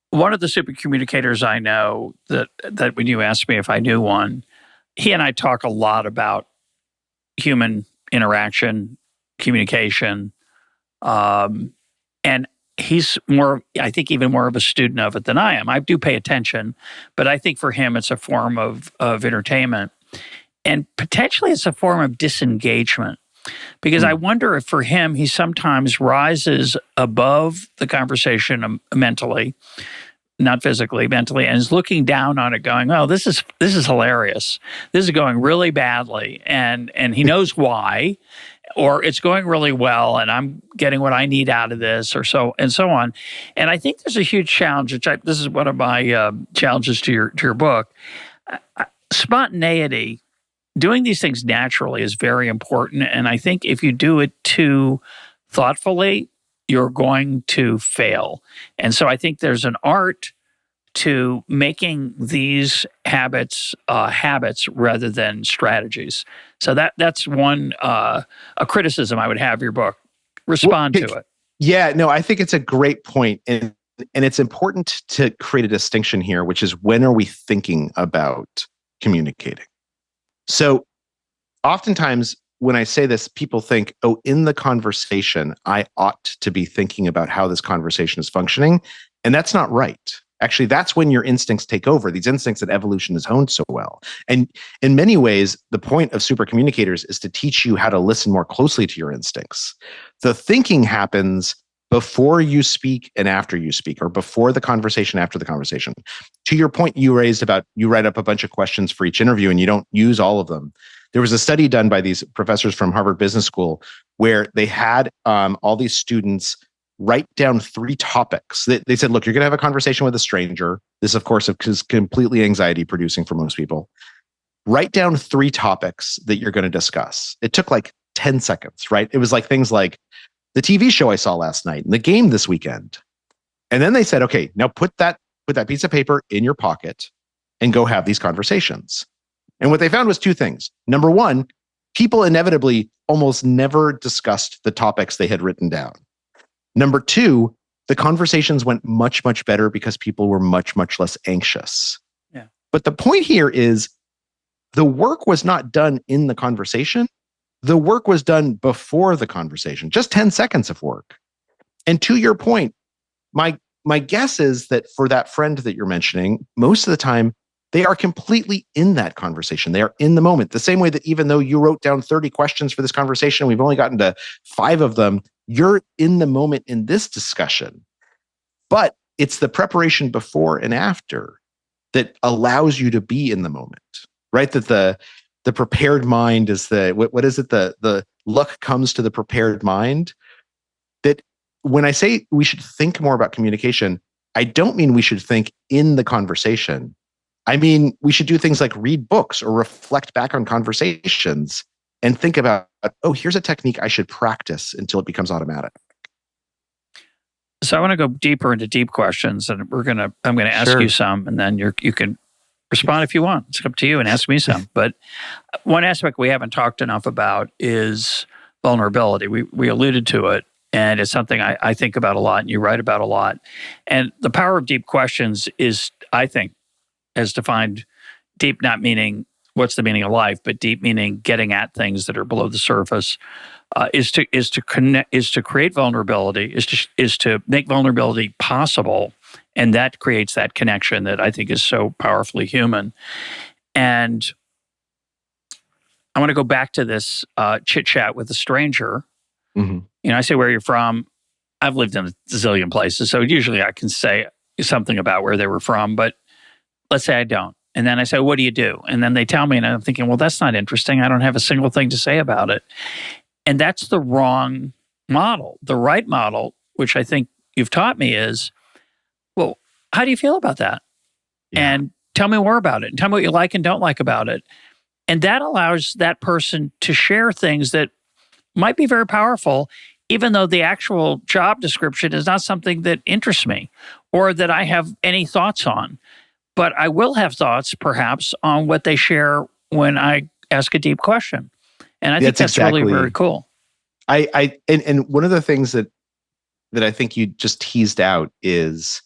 One of the supercommunicators I know that when you asked me if I knew one, he and I talk a lot about human interaction, communication, and he's more, I think, even more of a student of it than I am. I do pay attention, but I think for him it's a form of entertainment, and potentially it's a form of disengagement. Because I wonder if for him, he sometimes rises above the conversation mentally, not physically, mentally, and is looking down on it going, oh, this is hilarious. This is going really badly. And he knows why, or it's going really well and I'm getting what I need out of this, or so and so on. And I think there's a huge challenge, this is one of my challenges to your book. Spontaneity, doing these things naturally, is very important. And I think if you do it too thoughtfully, you're going to fail. And so I think there's an art to making these habits habits rather than strategies. So that's one a criticism I would have of your book. Respond to it. Yeah, no, I think it's a great point. And it's important to create a distinction here, which is, when are we thinking about communicating? So oftentimes when I say this, people think, oh, in the conversation, I ought to be thinking about how this conversation is functioning. And that's not right. Actually, that's when your instincts take over, these instincts that evolution has honed so well. And in many ways, the point of supercommunicators is to teach you how to listen more closely to your instincts. The thinking happens before you speak and after you speak, or before the conversation, after the conversation. To your point you raised about you write up a bunch of questions for each interview and you don't use all of them. There was a study done by these professors from Harvard Business School where they had all these students write down 3 topics. They said, look, you're going to have a conversation with a stranger. This, of course, is completely anxiety producing for most people. Write down 3 topics that you're going to discuss. It took like 10 seconds, right? It was like things like the TV show I saw last night and the game this weekend. And then they said, okay, now put that piece of paper in your pocket and go have these conversations. And what they found was 2 things. Number 1, people inevitably almost never discussed the topics they had written down. Number 2, the conversations went much, much better because people were much, much less anxious. Yeah. But the point here is the work was not done in the conversation. The work was done before the conversation, just 10 seconds of work. And to your point, my guess is that for that friend that you're mentioning, most of the time, they are completely in that conversation. They are in the moment. The same way that even though you wrote down 30 questions for this conversation, we've only gotten to 5 of them, you're in the moment in this discussion. But it's the preparation before and after that allows you to be in the moment, right? That the prepared mind is what is it? The luck comes to the prepared mind. That when I say we should think more about communication, I don't mean we should think in the conversation. I mean, we should do things like read books or reflect back on conversations and think about, oh, here's a technique I should practice until it becomes automatic. So I want to go deeper into deep questions, and I'm going to ask you some, and then you can respond if you want. It's up to you, and ask me some. But one aspect we haven't talked enough about is vulnerability. We alluded to it, and it's something I think about a lot, and you write about a lot. And the power of deep questions is, I think, as defined, deep not meaning what's the meaning of life, but deep meaning getting at things that are below the surface. Is to create vulnerability, is to make vulnerability possible, and that creates that connection that I think is so powerfully human. And I want to go back to this chit chat with a stranger. Mm-hmm. I say, where you're from. I've lived in a zillion places, so usually I can say something about where they were from. But let's say I don't, and then I say, what do you do? And then they tell me, and I'm thinking, well, that's not interesting. I don't have a single thing to say about it. And that's the wrong model. The right model, which I think you've taught me, is, well, how do you feel about that? Yeah. And tell me more about it. And tell me what you like and don't like about it. And that allows that person to share things that might be very powerful, even though the actual job description is not something that interests me or that I have any thoughts on. But I will have thoughts, perhaps, on what they share when I ask a deep question. And I think that's exactly, really very cool. And one of the things that I think you just teased out is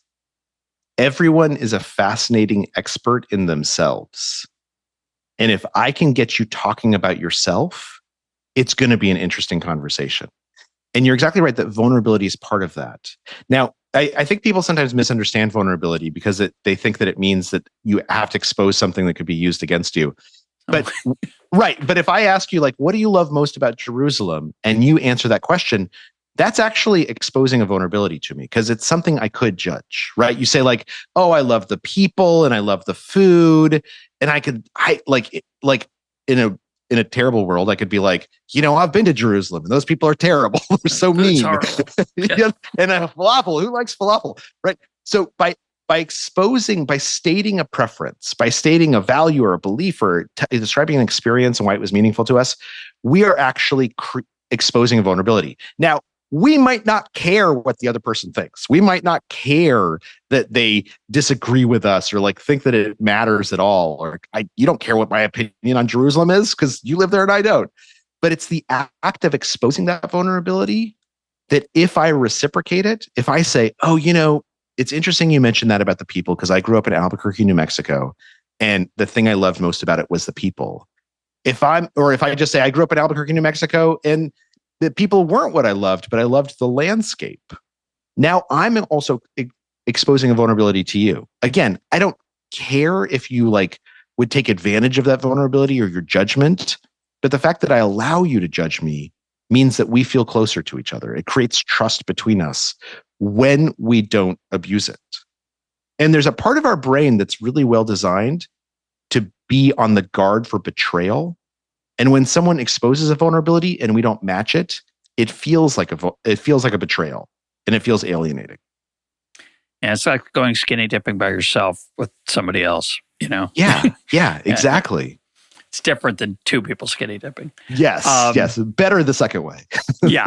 everyone is a fascinating expert in themselves. And if I can get you talking about yourself, it's going to be an interesting conversation. And you're exactly right that vulnerability is part of that. Now, I think people sometimes misunderstand vulnerability because they think that it means that you have to expose something that could be used against you. But right. But if I ask you, like, what do you love most about Jerusalem? And you answer that question, that's actually exposing a vulnerability to me because it's something I could judge, right? You say, like, oh, I love the people and I love the food. And in a terrible world, I could be like, I've been to Jerusalem and those people are terrible. They're so mean. Yeah. And falafel, who likes falafel? Right. So by stating a preference, by stating a value or a belief or describing an experience and why it was meaningful to us, we are actually exposing a vulnerability. Now, we might not care what the other person thinks. We might not care that they disagree with us or like think that it matters at all. Or you don't care what my opinion on Jerusalem is because you live there and I don't. But it's the act of exposing that vulnerability that if I reciprocate it, if I say, oh, it's interesting you mentioned that about the people because I grew up in Albuquerque, New Mexico, and the thing I loved most about it was the people. If I just say I grew up in Albuquerque, New Mexico, and the people weren't what I loved, but I loved the landscape. Now I'm also exposing a vulnerability to you. Again, I don't care if you would take advantage of that vulnerability or your judgment, but the fact that I allow you to judge me means that we feel closer to each other. It creates trust between us when we don't abuse it. And there's a part of our brain that's really well designed to be on the guard for betrayal. And when someone exposes a vulnerability and we don't match it, it feels like a betrayal and it feels alienating. Yeah, it's like going skinny dipping by yourself with somebody else, Yeah, exactly. It's different than two people skinny dipping. Yes, better the second way. Yeah.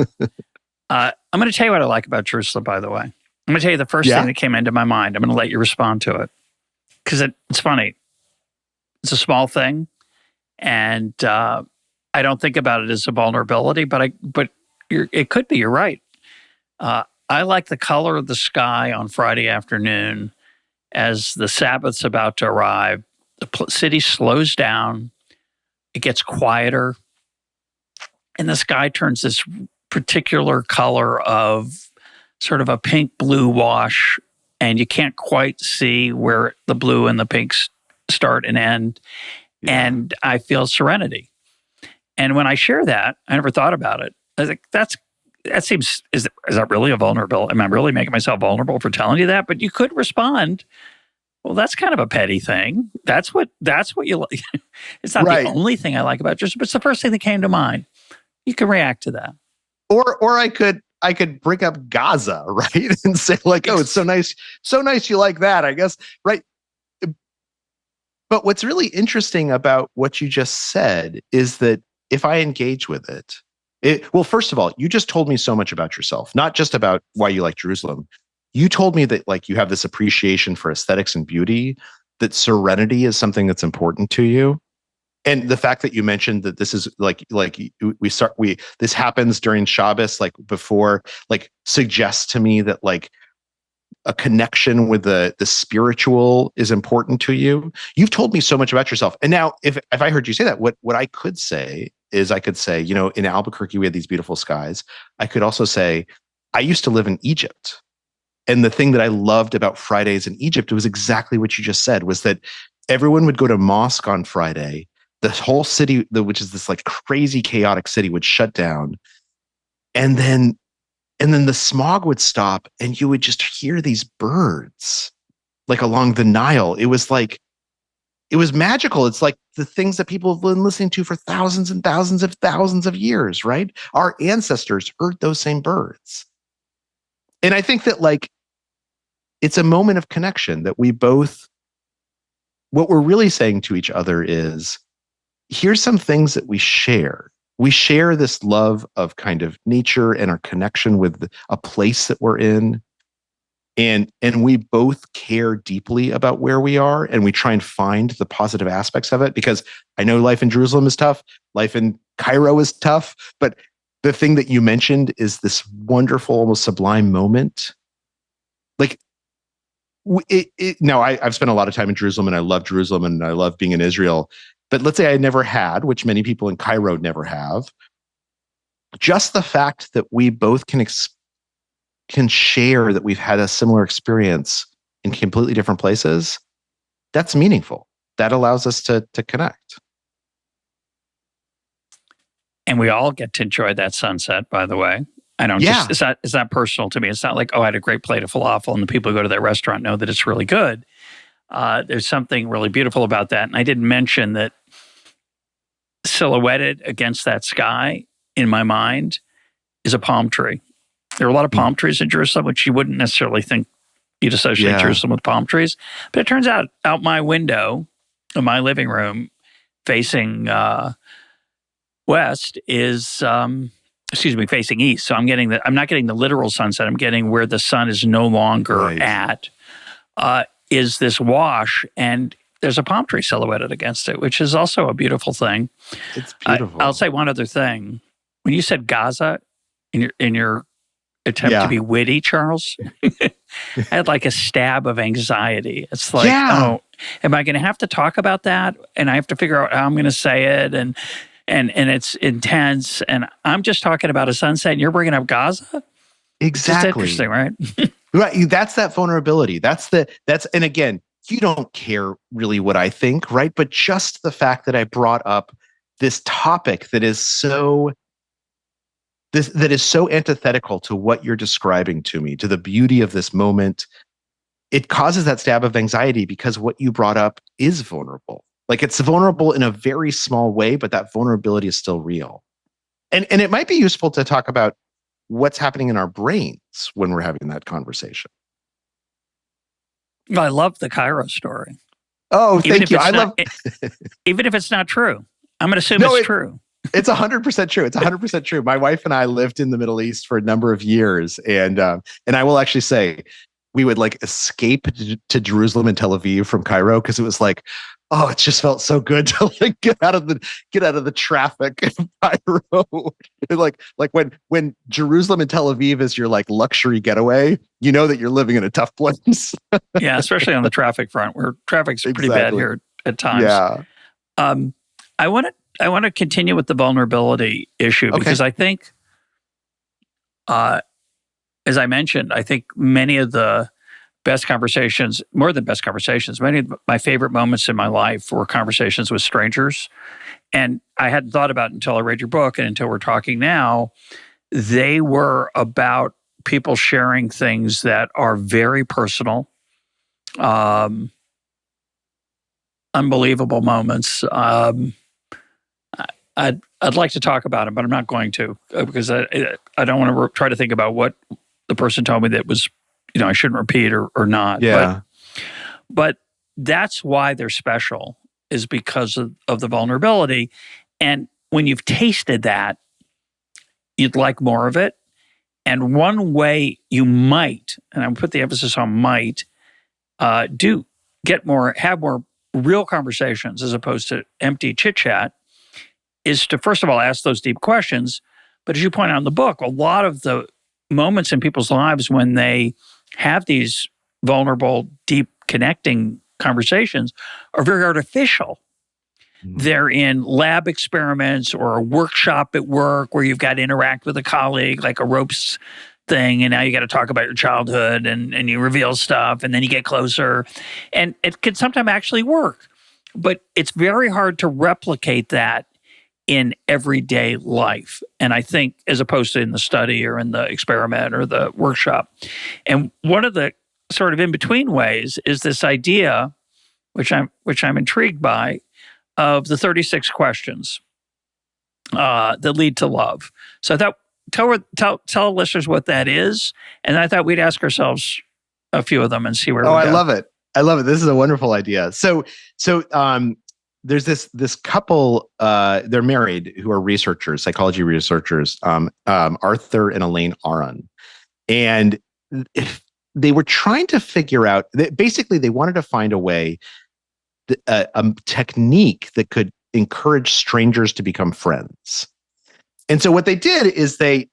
I'm going to tell you what I like about Jerusalem, by the way. I'm going to tell you the first thing that came into my mind. I'm going to let you respond to it. Because it's funny. It's a small thing. And I don't think about it as a vulnerability, but it could be. You're right. I like the color of the sky on Friday afternoon as the Sabbath's about to arrive. The city slows down. It gets quieter. And the sky turns this particular color of sort of a pink-blue wash, and you can't quite see where the blue and the pinks start and end. Yeah. And I feel serenity. And when I share that, I never thought about it. I was like, is that really a vulnerable? Am I really making myself vulnerable for telling you that? But you could respond, well, that's kind of a petty thing. That's what you like. It's not the only thing I like about yours, but it's the first thing that came to mind. You can react to that. Or I could bring up Gaza, right? And say like, oh, it's so nice you like that, I guess, right? But what's really interesting about what you just said is that if I engage with it, well, first of all, you just told me so much about yourself, not just about why you like Jerusalem, you told me that like you have this appreciation for aesthetics and beauty, that serenity is something that's important to you. And the fact that you mentioned that this is this happens during Shabbos, like before, like suggests to me that like a connection with the spiritual is important to you. You've told me so much about yourself. And now if I heard you say that, what I could say is I could say, in Albuquerque, we had these beautiful skies. I could also say, I used to live in Egypt. And the thing that I loved about Fridays in Egypt was exactly what you just said, was that everyone would go to mosque on Friday. The whole city, which is this like crazy chaotic city, would shut down. And then the smog would stop and you would just hear these birds like along the Nile. It was magical. It's like the things that people have been listening to for thousands and thousands of years, right? Our ancestors heard those same birds. And I think that like, it's a moment of connection that what we're really saying to each other is, here's some things that we share. We share this love of kind of nature and our connection with a place that we're in. And we both care deeply about where we are, and we try and find the positive aspects of it, because I know life in Jerusalem is tough. Life in Cairo is tough. But the thing that you mentioned is this wonderful, almost sublime moment. Like, now I've spent a lot of time in Jerusalem, and I love Jerusalem, and I love being in Israel. But let's say I never had, which many people in Cairo never have. Just the fact that we both can share that we've had a similar experience in completely different places, that's meaningful. That allows us to connect. And we all get to enjoy that sunset, by the way. I don't it's not personal to me. It's not like, oh, I had a great plate of falafel and the people who go to that restaurant know that it's really good. There's something really beautiful about that. And I didn't mention that silhouetted against that sky in my mind is a palm tree. There are a lot of palm trees in Jerusalem, which you wouldn't necessarily think you'd associate Jerusalem with palm trees. But it turns out my window in my living room facing west is, facing east. So I'm not getting the literal sunset. I'm getting where the sun is no longer at, is this wash, and there's a palm tree silhouetted against it, which is also a beautiful thing. It's beautiful. I'll say one other thing. When you said Gaza in your attempt to be witty, Charles, I had like a stab of anxiety. It's like, oh, am I going to have to talk about that? And I have to figure out how I'm going to say it, and it's intense. And I'm just talking about a sunset, and you're bringing up Gaza. Exactly. It's interesting, right? Right. That's that vulnerability. And again, you don't care really what I think, right? But just the fact that I brought up this topic that is so antithetical to what you're describing to me, to the beauty of this moment, it causes that stab of anxiety, because what you brought up is vulnerable. Like, it's vulnerable in a very small way, but that vulnerability is still real. And it might be useful to talk about what's happening in our brains when we're having that conversation. I love the Cairo story. Oh, thank you. Even if it's not true, I'm going to assume it's true. It's 100% true. It's 100% true. My wife and I lived in the Middle East for a number of years, and I will actually say we would like escape to Jerusalem and Tel Aviv from Cairo, because it was like, oh, it just felt so good to like get out of the traffic in Cairo. like when Jerusalem and Tel Aviv is your like luxury getaway, you know that you're living in a tough place. Yeah, especially on the traffic front, where traffic's pretty bad here at times. Yeah. I want to continue with the vulnerability issue, because I think, as I mentioned, I think many of the best conversations, more than best conversations, many of my favorite moments in my life were conversations with strangers. And I hadn't thought about it until I read your book and until we're talking now. They were about people sharing things that are very personal, unbelievable moments. I'd like to talk about them, but I'm not going to, because I don't want to try to think about what the person told me that was, I shouldn't repeat or not. Yeah. But that's why they're special, is because of the vulnerability. And when you've tasted that, you'd like more of it. And one way you might, and I put the emphasis on might, have more real conversations as opposed to empty chit chat, is to first of all ask those deep questions. But as you point out in the book, a lot of the moments in people's lives when they have these vulnerable, deep, connecting conversations are very artificial. They're in lab experiments or a workshop at work where you've got to interact with a colleague, like a ropes thing, and now you got to talk about your childhood and you reveal stuff and then you get closer. And it can sometimes actually work, but it's very hard to replicate that in everyday life. And I think as opposed to in the study or in the experiment or the workshop. And one of the sort of in-between ways is this idea, which I'm intrigued by, of the 36 questions that lead to love. So I thought, tell listeners what that is. And I thought we'd ask ourselves a few of them and see where we go. I love it. I love it. This is a wonderful idea. So there's this couple, they're married, who are researchers, psychology researchers, Arthur and Elaine Aron. And they were trying to figure out, basically they wanted to find a way, a technique that could encourage strangers to become friends. And so what they did is they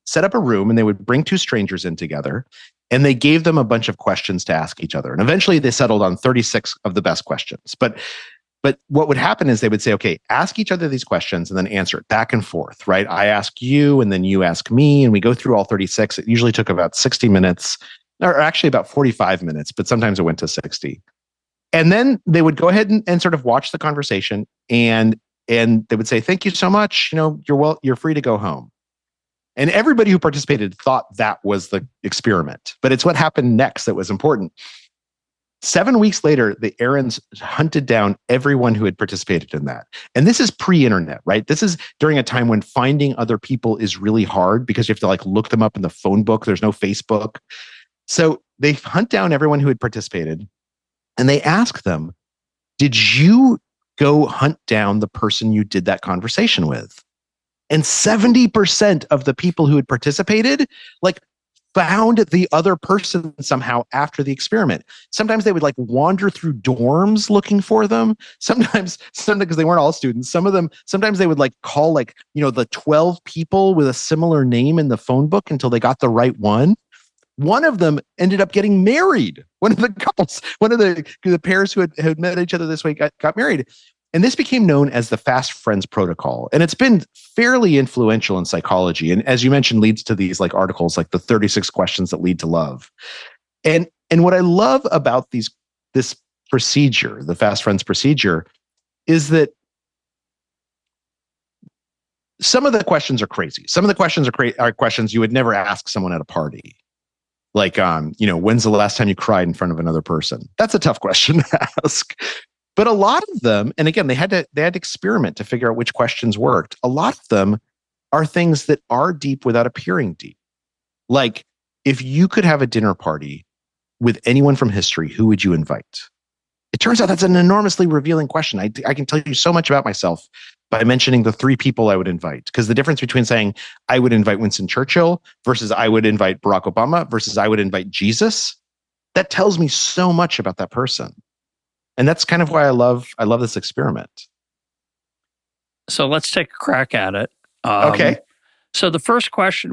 set up a room and they would bring two strangers in together and they gave them a bunch of questions to ask each other. And eventually they settled on 36 of the best questions. But what would happen is they would say, okay, ask each other these questions and then answer it back and forth, right? I ask you and then you ask me and we go through all 36. It usually took about 60 minutes, or actually about 45 minutes, but sometimes it went to 60. And then they would go ahead and sort of watch the conversation and they would say, thank you so much. You're free to go home. And everybody who participated thought that was the experiment, but it's what happened next that was important. 7 weeks later, the Arons hunted down everyone who had participated in that. And this is pre-internet, right? This is during a time when finding other people is really hard because you have to look them up in the phone book. There's no Facebook. So they hunt down everyone who had participated and they ask them, did you go hunt down the person you did that conversation with? And 70% of the people who had participated, found the other person somehow after the experiment. Sometimes they would wander through dorms looking for them. Sometimes because they weren't all students, sometimes they would call the 12 people with a similar name in the phone book until they got the right one. One of them ended up getting married. One of the couples, one of the pairs who had met each other this way got married. And this became known as the Fast Friends Protocol. And it's been fairly influential in psychology. And as you mentioned, leads to these articles like the 36 questions that lead to love. And what I love about this procedure, the Fast Friends procedure, is that some of the questions are crazy. Some of the questions are questions you would never ask someone at a party. When's the last time you cried in front of another person? That's a tough question to ask. But a lot of them, and again, they had to experiment to figure out which questions worked. A lot of them are things that are deep without appearing deep. Like, if you could have a dinner party with anyone from history, who would you invite? It turns out that's an enormously revealing question. I can tell you so much about myself by mentioning the 3 people I would invite. Because the difference between saying I would invite Winston Churchill versus I would invite Barack Obama versus I would invite Jesus, that tells me so much about that person. And that's kind of why I love this experiment. So let's take a crack at it. Okay. So the first question,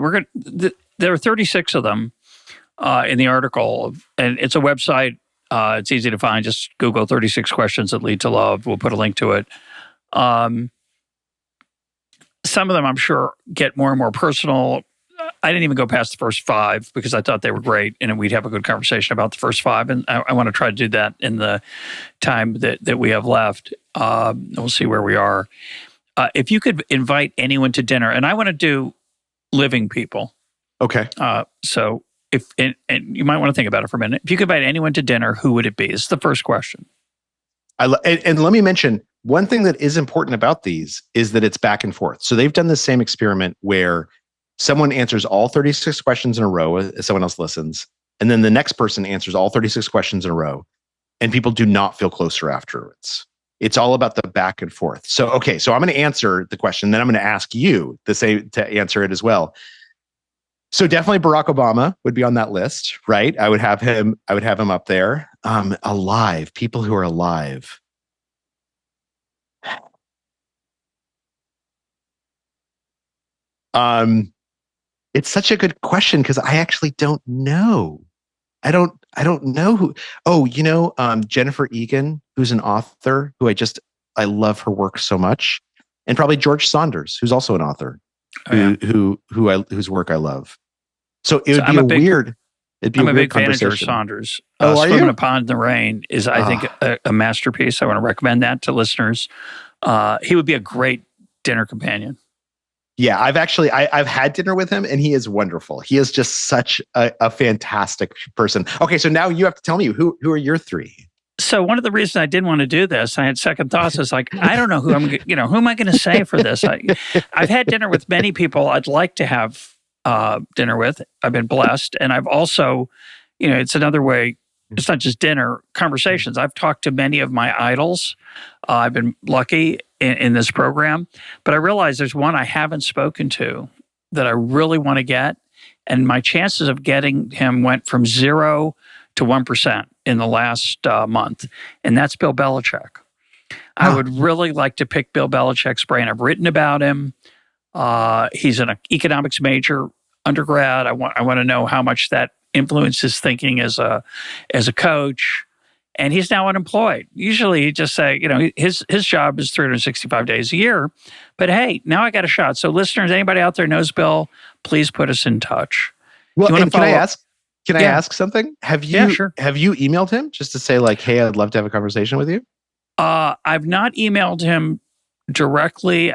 there are 36 of them in the article, and it's a website. It's easy to find. Just Google 36 questions that lead to love. We'll put a link to it. Some of them, I'm sure, get more and more personal. I didn't even go past the first 5 because I thought they were great, and we'd have a good conversation about the first 5. And I want to try to do that in the time that we have left. We'll see where we are. If you could invite anyone to dinner, and I want to do living people. Okay. So and you might want to think about it for a minute. If you could invite anyone to dinner, who would it be? It's the first question. And let me mention, one thing that is important about these is that it's back and forth. So they've done the same experiment where someone answers all 36 questions in a row as someone else listens, and then the next person answers all 36 questions in a row, and people do not feel closer afterwards. It's all about the back and forth. So, okay, so I'm going to answer the question, then I'm going to ask you to answer it as well. So definitely Barack Obama would be on that list, right? I would have him up there. Alive, people who are alive. It's such a good question because I actually don't know. I don't know who. Oh, Jennifer Egan, who's an author who I love her work so much, and probably George Saunders, who's also an author, whose work I love. So it would be a weird fan of George Saunders. Are Swimming you? Upon the Rain is, I think, a masterpiece. I want to recommend that to listeners. He would be a great dinner companion. Yeah, I've had dinner with him, and he is wonderful. He is just such a fantastic person. Okay, so now you have to tell me who are your three. So one of the reasons I didn't want to do this, I had second thoughts. Is like, I don't know who am I going to say for this? I've had dinner with many people I'd like to have dinner with. I've been blessed, and I've also, it's another way. It's not just dinner, conversations. I've talked to many of my idols. I've been lucky in this program, but I realize there's one I haven't spoken to that I really want to get, and my chances of getting him went from 0 to 1% in the last month, and that's Bill Belichick. I would really like to pick Bill Belichick's brain. I've written about him. He's an economics major undergrad. I want to know how much that influenced his thinking as a coach. And he's now unemployed. Usually he'd just say, his job is 365 days a year. But hey, now I got a shot. So listeners, anybody out there knows Bill, please put us in touch. Well, and can I ask something? Have you sure. Have you emailed him just to say like, hey, I'd love to have a conversation with you? I've not emailed him directly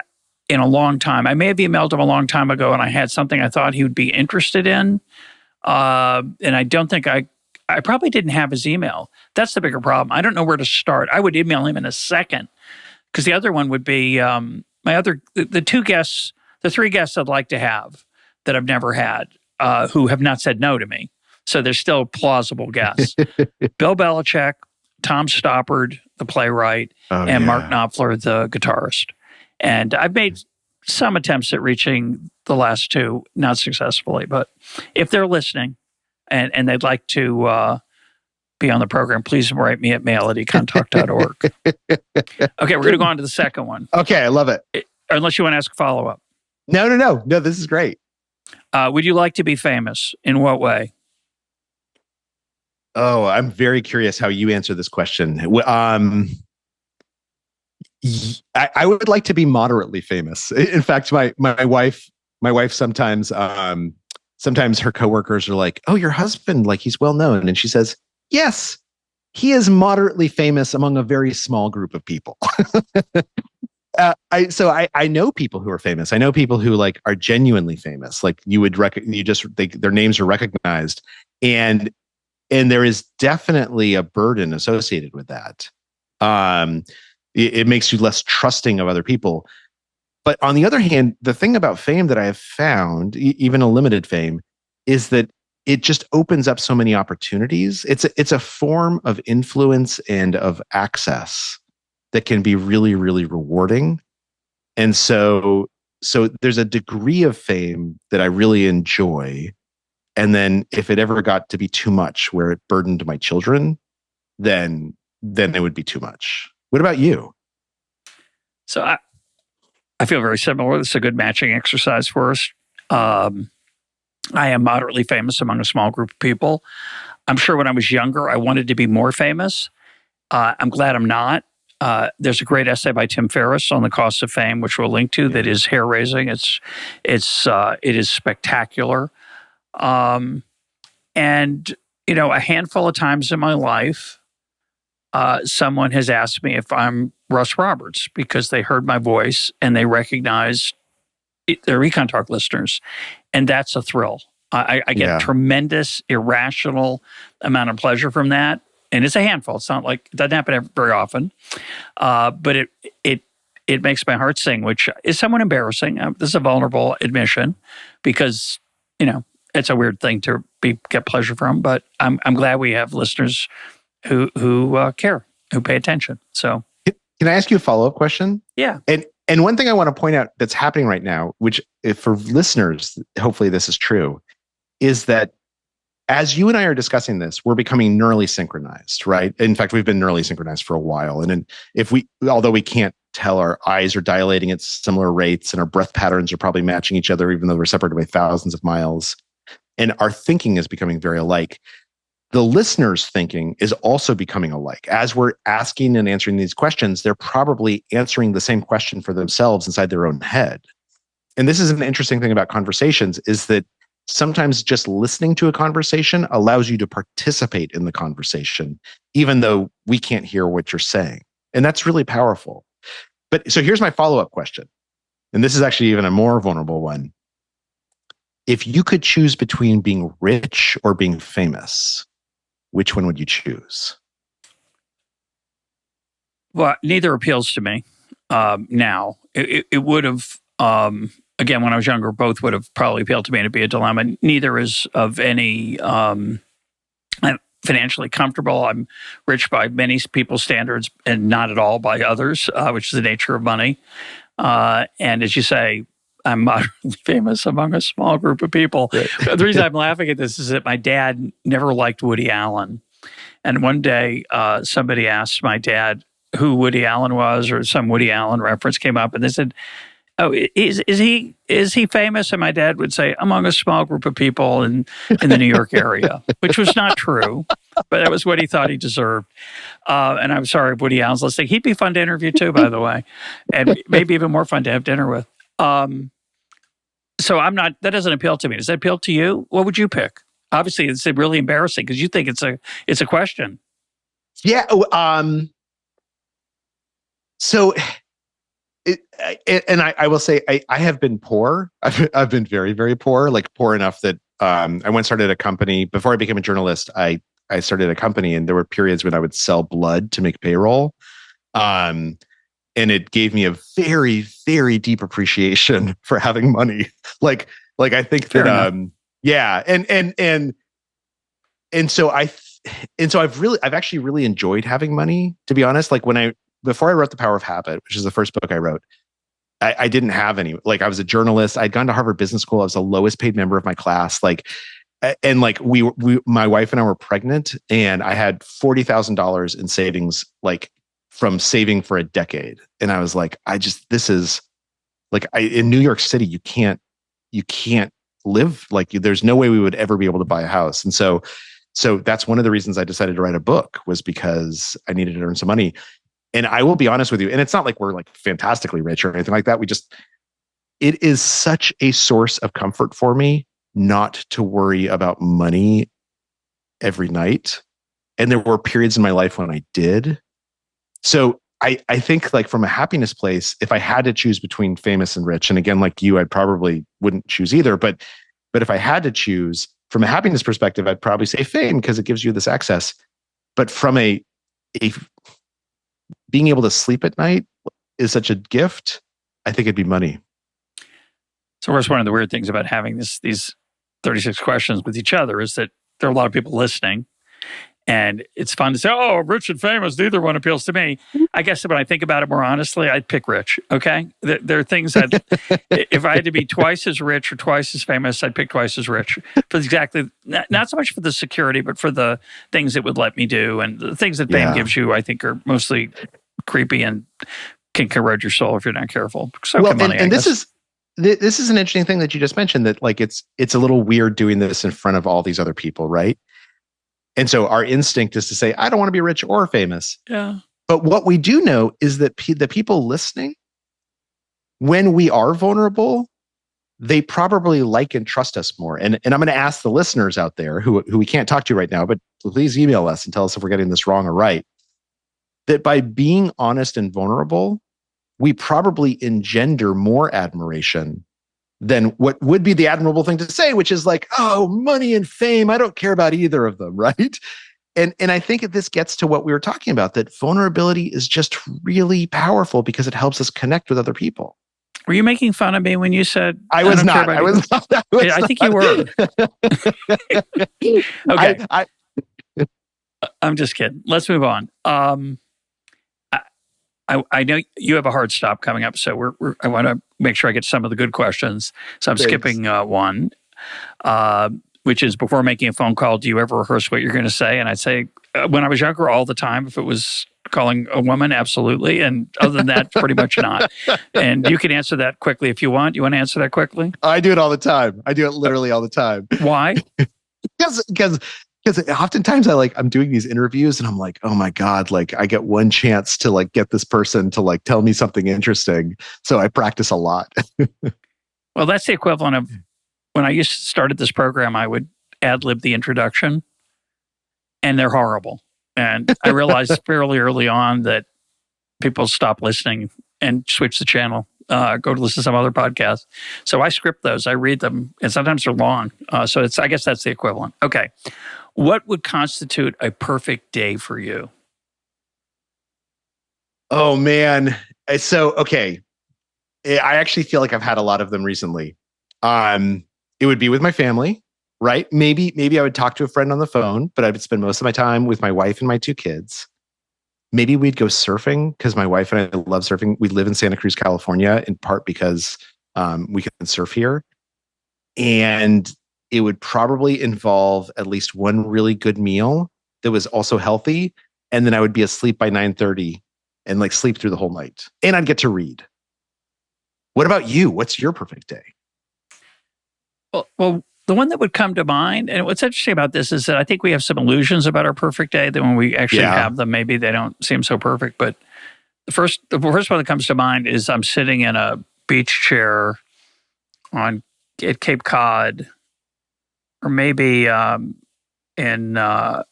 in a long time. I may have emailed him a long time ago, and I had something I thought he would be interested in. And I don't think I probably didn't have his email. That's the bigger problem. I don't know where to start. I would email him in a second, because the other one would be the three guests I'd like to have that I've never had, who have not said no to me. So they're still plausible guests. Bill Belichick, Tom Stoppard, the playwright, and Mark Knopfler, the guitarist. And I've made some attempts at reaching the last two, not successfully. But if they're listening and they'd like to be on the program, please write me at mail@econtalk.org. Okay, we're going to go on to the second one. Okay, I love it. Unless you want to ask a follow-up. No, this is great. Would you like to be famous? In what way? Oh, I'm very curious how you answer this question. I would like to be moderately famous. In fact, my wife sometimes her coworkers are like, "Oh, your husband, like he's well known," and she says, "Yes, he is moderately famous among a very small group of people." I know people who are famous. I know people who like are genuinely famous. Like their names are recognized, and there is definitely a burden associated with that. It makes you less trusting of other people. But on the other hand, the thing about fame that I have found, even a limited fame, is that it just opens up so many opportunities. It's a form of influence and of access that can be really, really rewarding. And so there's a degree of fame that I really enjoy. And then if it ever got to be too much where it burdened my children, then it would be too much. What about you? So I feel very similar. It's a good matching exercise for us. I am moderately famous among a small group of people. I'm sure when I was younger, I wanted to be more famous. I'm glad I'm not. There's a great essay by Tim Ferriss on the cost of fame, which we'll link to, that is hair-raising. It is spectacular. And, a handful of times in my life, someone has asked me if I'm Russ Roberts because they heard my voice and they recognized they're EconTalk listeners. And that's a thrill. I get tremendous, irrational amount of pleasure from that. And it's a handful. It's not like, it doesn't happen very often. But it makes my heart sing, which is somewhat embarrassing. This is a vulnerable admission because, it's a weird thing to get pleasure from. But I'm glad we have listeners who care, who pay attention. So, can I ask you a follow-up question? Yeah. And one thing I want to point out that's happening right now, which for listeners, hopefully this is true, is that as you and I are discussing this, we're becoming neurally synchronized, right? In fact, we've been neurally synchronized for a while. And although we can't tell, our eyes are dilating at similar rates and our breath patterns are probably matching each other, even though we're separated by thousands of miles. And our thinking is becoming very alike. The listener's thinking is also becoming alike. As we're asking and answering these questions, they're probably answering the same question for themselves inside their own head. And this is an interesting thing about conversations, is that sometimes just listening to a conversation allows you to participate in the conversation, even though we can't hear what you're saying. And that's really powerful. But so here's my follow-up question. And this is actually even a more vulnerable one. If you could choose between being rich or being famous, which one would you choose? Well, neither appeals to me now. It would have, again, when I was younger, both would have probably appealed to me, and it'd be a dilemma. Neither is of any I'm financially comfortable. I'm rich by many people's standards and not at all by others, which is the nature of money. And as you say, I'm moderately famous among a small group of people. Right. The reason I'm laughing at this is that my dad never liked Woody Allen. And one day somebody asked my dad who Woody Allen was, or some Woody Allen reference came up, and they said, "Oh, is he famous?" And my dad would say, "Among a small group of people in the New York area," which was not true, but that was what he thought he deserved. And I'm sorry if Woody Allen's listening. He'd be fun to interview too, by the way, and maybe even more fun to have dinner with. So I'm not. That doesn't appeal to me. Does that appeal to you? What would you pick? Obviously, it's really embarrassing because you think it's a question. Yeah. So. I will say I have been poor. I've been very, very poor, like poor enough that I once started a company. Before I became a journalist, I started a company, and there were periods when I would sell blood to make payroll. And it gave me a very, very deep appreciation for having money. Like I think Fair that enough. yeah. And so I've actually really enjoyed having money, to be honest. Like before I wrote The Power of Habit, which is the first book I wrote, I didn't have any. Like, I was a journalist. I'd gone to Harvard Business School. I was the lowest paid member of my class. My wife and I were pregnant, and I had $40,000 in savings, like from saving for a decade. And I was like, this is like, in New York City, you can't live like there's no way we would ever be able to buy a house. And so that's one of the reasons I decided to write a book, was because I needed to earn some money. And I will be honest with you, and it's not like we're like fantastically rich or anything like that. It is such a source of comfort for me not to worry about money every night. And there were periods in my life when I did. So I think, like, from a happiness place, if I had to choose between famous and rich, and again, like you, I probably wouldn't choose either. But if I had to choose from a happiness perspective, I'd probably say fame, because it gives you this access. But from a being able to sleep at night is such a gift, I think it'd be money. So, Russ, one of the weird things about having these 36 questions with each other is that there are a lot of people listening. And it's fun to say, "Oh, rich and famous, neither one appeals to me." I guess when I think about it more honestly, I'd pick rich, okay? There are things that, if I had to be twice as rich or twice as famous, I'd pick twice as rich. For exactly, not so much for the security, but for the things it would let me do. And the things that fame gives you, I think, are mostly creepy and can corrode your soul if you're not careful. So can money, and this is an interesting thing that you just mentioned, that like it's a little weird doing this in front of all these other people, right? And so our instinct is to say, I don't want to be rich or famous. Yeah. But what we do know is that the people listening, when we are vulnerable, they probably like and trust us more. And I'm going to ask the listeners out there who we can't talk to right now, but please email us and tell us if we're getting this wrong or right, that by being honest and vulnerable, we probably engender more admiration than what would be the admirable thing to say, which is like, "Oh, money and fame, I don't care about either of them," right? And I think this gets to what we were talking about, that vulnerability is just really powerful because it helps us connect with other people. Were you making fun of me when you said I was not? I think you were. Okay. I'm just kidding. Let's move on. I know you have a hard stop coming up, so I want to make sure I get some of the good questions. So I'm skipping one. which is before making a phone call, do you ever rehearse what you're going to say? And I'd say, when I was younger, all the time. If it was calling a woman, absolutely. And other than that, pretty much not. And you can answer that quickly if you want. You want to answer that quickly? I do it all the time. I do it literally all the time. Why? Because oftentimes I'm doing these interviews and I'm like, oh my God, like I get one chance to like get this person to like tell me something interesting. So I practice a lot. Well, that's the equivalent of when I started this program, I would ad-lib the introduction, and they're horrible. And I realized fairly early on that people stop listening and switch the channel, go to listen to some other podcast. So I script those, I read them, and sometimes they're long. So I guess that's the equivalent. Okay. What would constitute a perfect day for you? Oh, man. So, okay. I actually feel like I've had a lot of them recently. It would be with my family, right? Maybe I would talk to a friend on the phone, but I would spend most of my time with my wife and my 2 kids. Maybe we'd go surfing because my wife and I love surfing. We live in Santa Cruz, California, in part because we can surf here. And it would probably involve at least one really good meal that was also healthy. And then I would be asleep by 9:30 and like sleep through the whole night. And I'd get to read. What about you? What's your perfect day? Well, the one that would come to mind, and what's interesting about this is that I think we have some illusions about our perfect day that when we actually have them, maybe they don't seem so perfect. But the first one that comes to mind is I'm sitting in a beach chair at Cape Cod, or maybe in a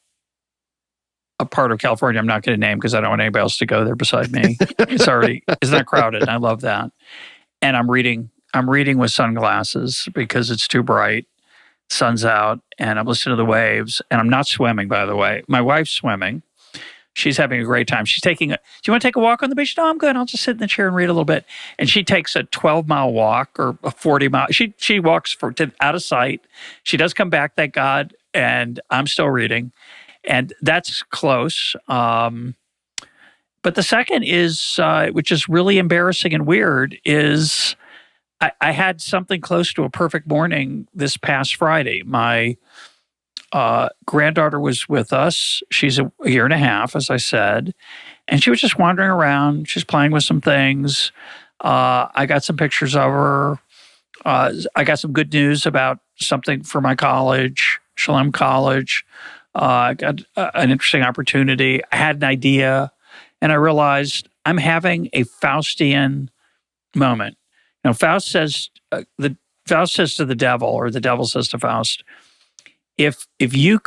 part of California I'm not going to name because I don't want anybody else to go there beside me. It's not crowded, and I love that. And I'm reading with sunglasses because it's too bright. Sun's out, and I'm listening to the waves, and I'm not swimming, by the way. My wife's swimming. She's having a great time. She's do you want to take a walk on the beach? No, I'm good. I'll just sit in the chair and read a little bit. And she takes a 12-mile walk or a 40-mile. She walks out of sight. She does come back, thank God, and I'm still reading. And that's close. But the second is, which is really embarrassing and weird, is I had something close to a perfect morning this past Friday. My granddaughter was with us. She's a year and a half, as I said, and she was just wandering around. She's playing with some things. I got some pictures of her. I got some good news about something for my college, Shalem College. I got an interesting opportunity. I had an idea, and I realized I'm having a Faustian moment. Now, Faust says to the devil, or the devil says to Faust, if you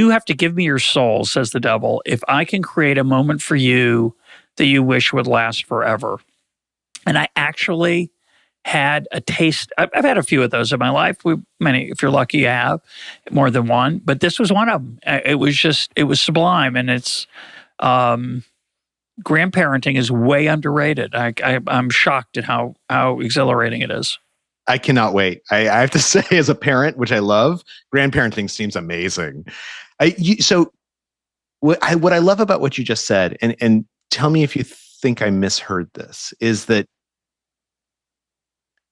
have to give me your soul, says the devil, if I can create a moment for you that you wish would last forever. And I actually had a taste. I've had a few of those in my life. Many, if you're lucky, you have more than one. But this was one of them. It was sublime, and it's. Grandparenting is way underrated. I'm shocked at how exhilarating it is. I cannot wait. I have to say, as a parent, which I love, grandparenting seems amazing. So what I love about what you just said, and tell me if you think I misheard this, is that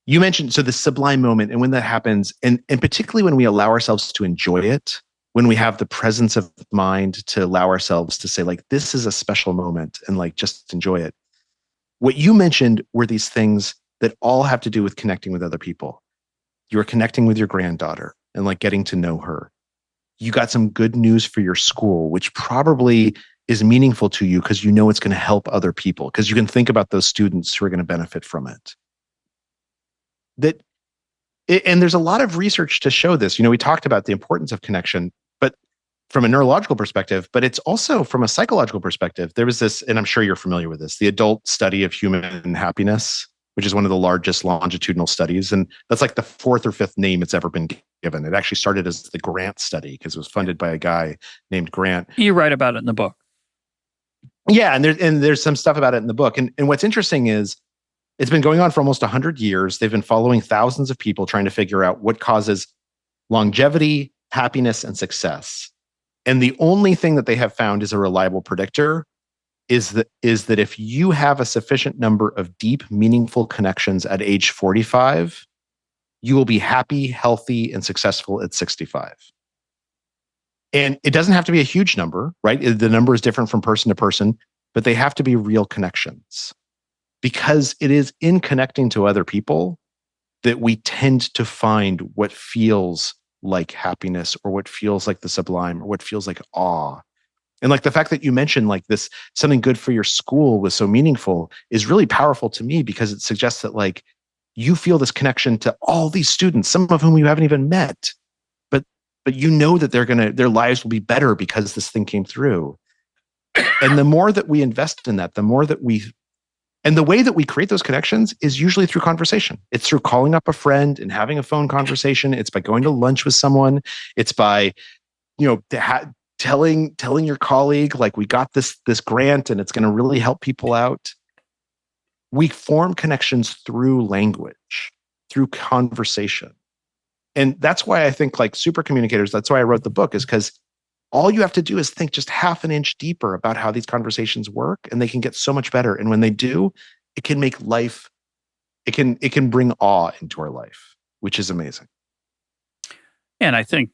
you mentioned, so the sublime moment, and when that happens, and particularly when we allow ourselves to enjoy it, when we have the presence of mind to allow ourselves to say, like, this is a special moment, and like, just enjoy it. What you mentioned were these things that all have to do with connecting with other people. You were connecting with your granddaughter and like getting to know her. You got some good news for your school, which probably is meaningful to you because you know it's going to help other people, because you can think about those students who are going to benefit from it. And there's a lot of research to show this. We talked about the importance of connection, but from a neurological perspective, but it's also from a psychological perspective. There was this, and I'm sure you're familiar with this, the adult study of human happiness, which is one of the largest longitudinal studies. And that's like the 4th or 5th name it's ever been given. It actually started as the Grant study because it was funded by a guy named Grant. You write about it in the book. Yeah, and there's some stuff about it in the book. And what's interesting is it's been going on for almost 100 years. They've been following thousands of people trying to figure out what causes longevity, happiness, and success. And the only thing that they have found is a reliable predictor is that if you have a sufficient number of deep, meaningful connections at age 45, you will be happy, healthy, and successful at 65. And it doesn't have to be a huge number, right? The number is different from person to person, but they have to be real connections, because it is in connecting to other people that we tend to find what feels like happiness, or what feels like the sublime, or what feels like awe. And like the fact that you mentioned like this, something good for your school was so meaningful, is really powerful to me, because it suggests that like you feel this connection to all these students, some of whom you haven't even met, but you know that their lives will be better because this thing came through. And the more that we invest in that, the more that and the way that we create those connections is usually through conversation. It's through calling up a friend and having a phone conversation. It's by going to lunch with someone. It's by, telling your colleague, like, we got this grant and it's going to really help people out. We form connections through language, through conversation. And that's why I think like Supercommunicators, that's why I wrote the book, is because all you have to do is think just half an inch deeper about how these conversations work, and they can get so much better. And when they do, it can make life, it can bring awe into our life, which is amazing. And I think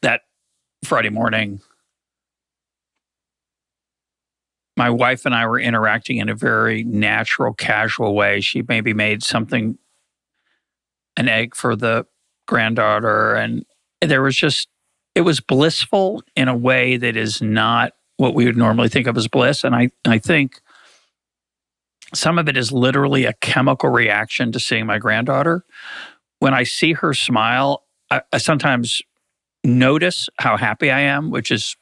that Friday morning, my wife and I were interacting in a very natural, casual way. She maybe made something, an egg for the granddaughter, and there was just, it was blissful in a way that is not what we would normally think of as bliss. And I think some of it is literally a chemical reaction to seeing my granddaughter. When I see her smile, I sometimes notice how happy I am, which is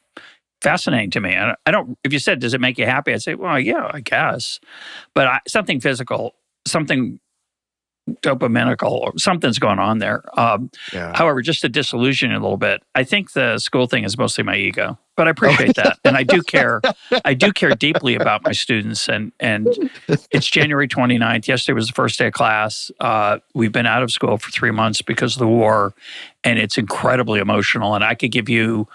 fascinating to me. I don't, if you said, does it make you happy? I'd say, well, yeah, I guess. But something physical, something dopaminical, or something's going on there. However, just to disillusion you a little bit, I think the school thing is mostly my ego, but I appreciate that. And I do care. I do care deeply about my students. And it's January 29th. Yesterday was the first day of class. We've been out of school for 3 months because of the war, and it's incredibly emotional. And I could give you,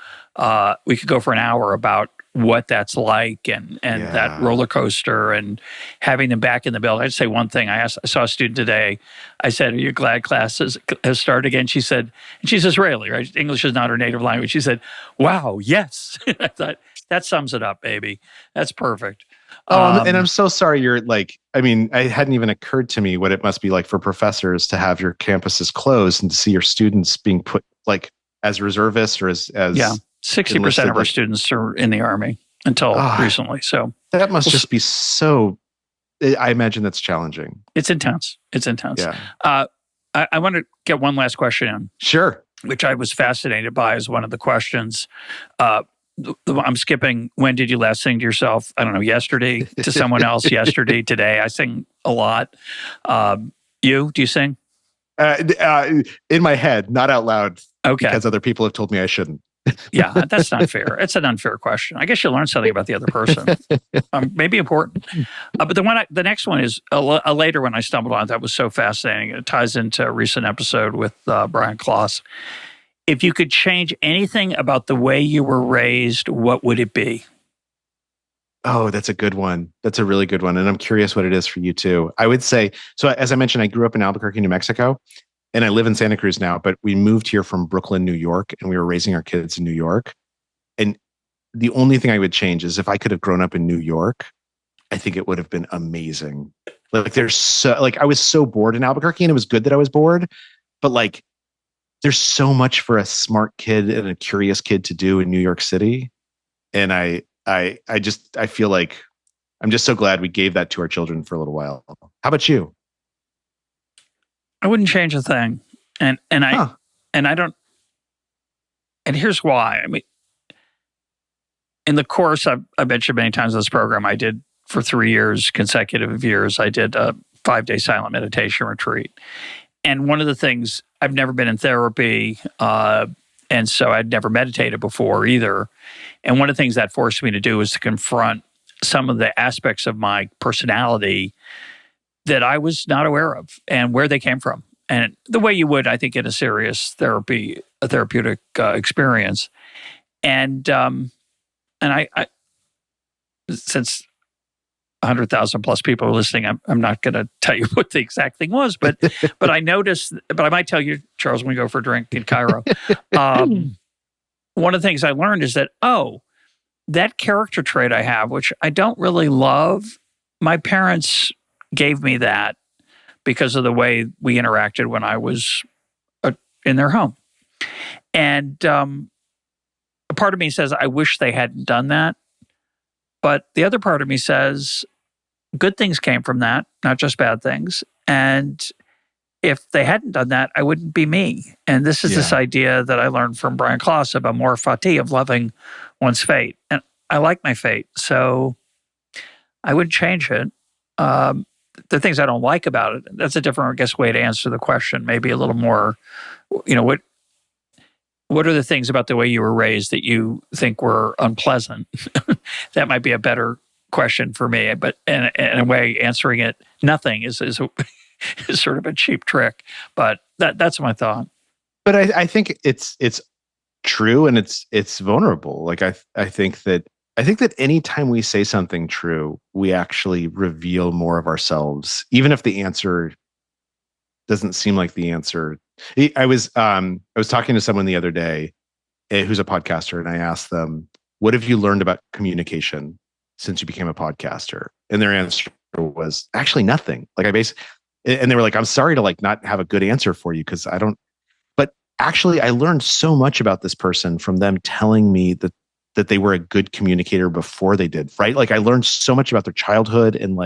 we could go for an hour about what that's like, and that roller coaster, and having them back in the building. I'd say one thing. I saw a student today. I said, "Are you glad classes has started again?" She said, and she's Israeli, right? English is not her native language. She said, "Wow, yes." I thought, that sums it up, baby. That's perfect. And I'm so sorry you're like, I mean, it hadn't even occurred to me what it must be like for professors to have your campuses closed and to see your students being put like as reservists or as 60% of our students are in the Army until recently. So that must just be so, I imagine that's challenging. It's intense. It's intense. Yeah. I want to get one last question in. Sure. Which I was fascinated by as one of the questions. I'm skipping, when did you last sing to yourself? I don't know, yesterday, to someone else, yesterday, today. I sing a lot. Do you sing? In my head, not out loud. Okay. Because other people have told me I shouldn't. Yeah, that's not fair. It's an unfair question. I guess you learn something about the other person. Maybe important. But the next one is a later one I stumbled on that was so fascinating. It ties into a recent episode with Brian Kloss. If you could change anything about the way you were raised, what would it be? Oh, that's a good one. That's a really good one. And I'm curious what it is for you too. I would say, so as I mentioned, I grew up in Albuquerque, New Mexico. And I live in Santa Cruz now, but we moved here from Brooklyn, New York, and we were raising our kids in New York. And the only thing I would change is if I could have grown up in New York, I think it would have been amazing. Like I was so bored in Albuquerque, and it was good that I was bored, but like there's so much for a smart kid and a curious kid to do in New York City. And I feel like I'm just so glad we gave that to our children for a little while. How about you? I wouldn't change a thing. And I don't, and here's why. I mean, in the course, I've mentioned many times in this program, I did for 3 years, consecutive years, I did a 5-day silent meditation retreat. And one of the things, I've never been in therapy, and so I'd never meditated before either. And one of the things that forced me to do was to confront some of the aspects of my personality that I was not aware of and where they came from. And the way you would, I think, in a serious therapeutic experience. And I since 100,000 plus people are listening. I'm not going to tell you what the exact thing was, but I noticed, but I might tell you, Charles, when we go for a drink in Cairo. One of the things I learned is that, that character trait I have, which I don't really love, my parents gave me that because of the way we interacted when I was in their home. And a part of me says, I wish they hadn't done that. But the other part of me says, good things came from that, not just bad things. And if they hadn't done that, I wouldn't be me. And this is this idea that I learned from Brian Klaus of amor fati, of loving one's fate. And I like my fate, so I wouldn't change it. The things I don't like about it, that's a different, I guess, way to answer the question. Maybe a little more, what are the things about the way you were raised that you think were unpleasant? That might be a better question for me. But in a way, answering it, nothing is sort of a cheap trick. But that's my thought. But I think it's true, and it's vulnerable. Like I think that anytime we say something true, we actually reveal more of ourselves, even if the answer doesn't seem like the answer. I was talking to someone the other day who's a podcaster, and I asked them, "What have you learned about communication since you became a podcaster?" And their answer was actually nothing. And they were like, "I'm sorry to not have a good answer for you because I don't." But actually, I learned so much about this person from them telling me that they were a good communicator before they did, right? I learned so much about their childhood, and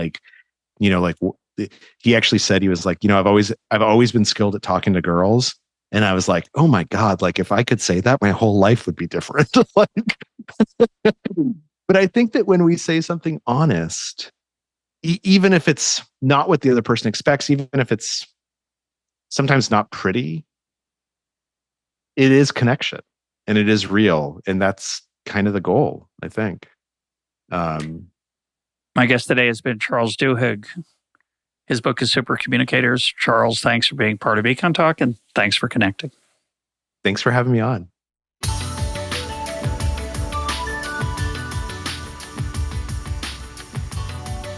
he actually said, he was like, I've always been skilled at talking to girls. And I was like, oh my God, if I could say that, my whole life would be different. But I think that when we say something honest, even if it's not what the other person expects, even if it's sometimes not pretty, it is connection and it is real. And that's kind of the goal, I think. My guest today has been Charles Duhigg. His book is Supercommunicators. Charles, thanks for being part of EconTalk, and thanks for connecting. Thanks for having me on.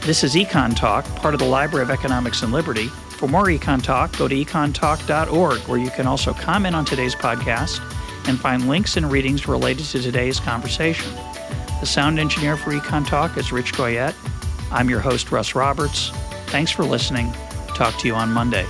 This is EconTalk, part of the Library of Economics and Liberty. For more EconTalk, go to econtalk.org, where you can also comment on today's podcast and find links and readings related to today's conversation. The sound engineer for EconTalk is Rich Goyette. I'm your host, Russ Roberts. Thanks for listening. Talk to you on Monday.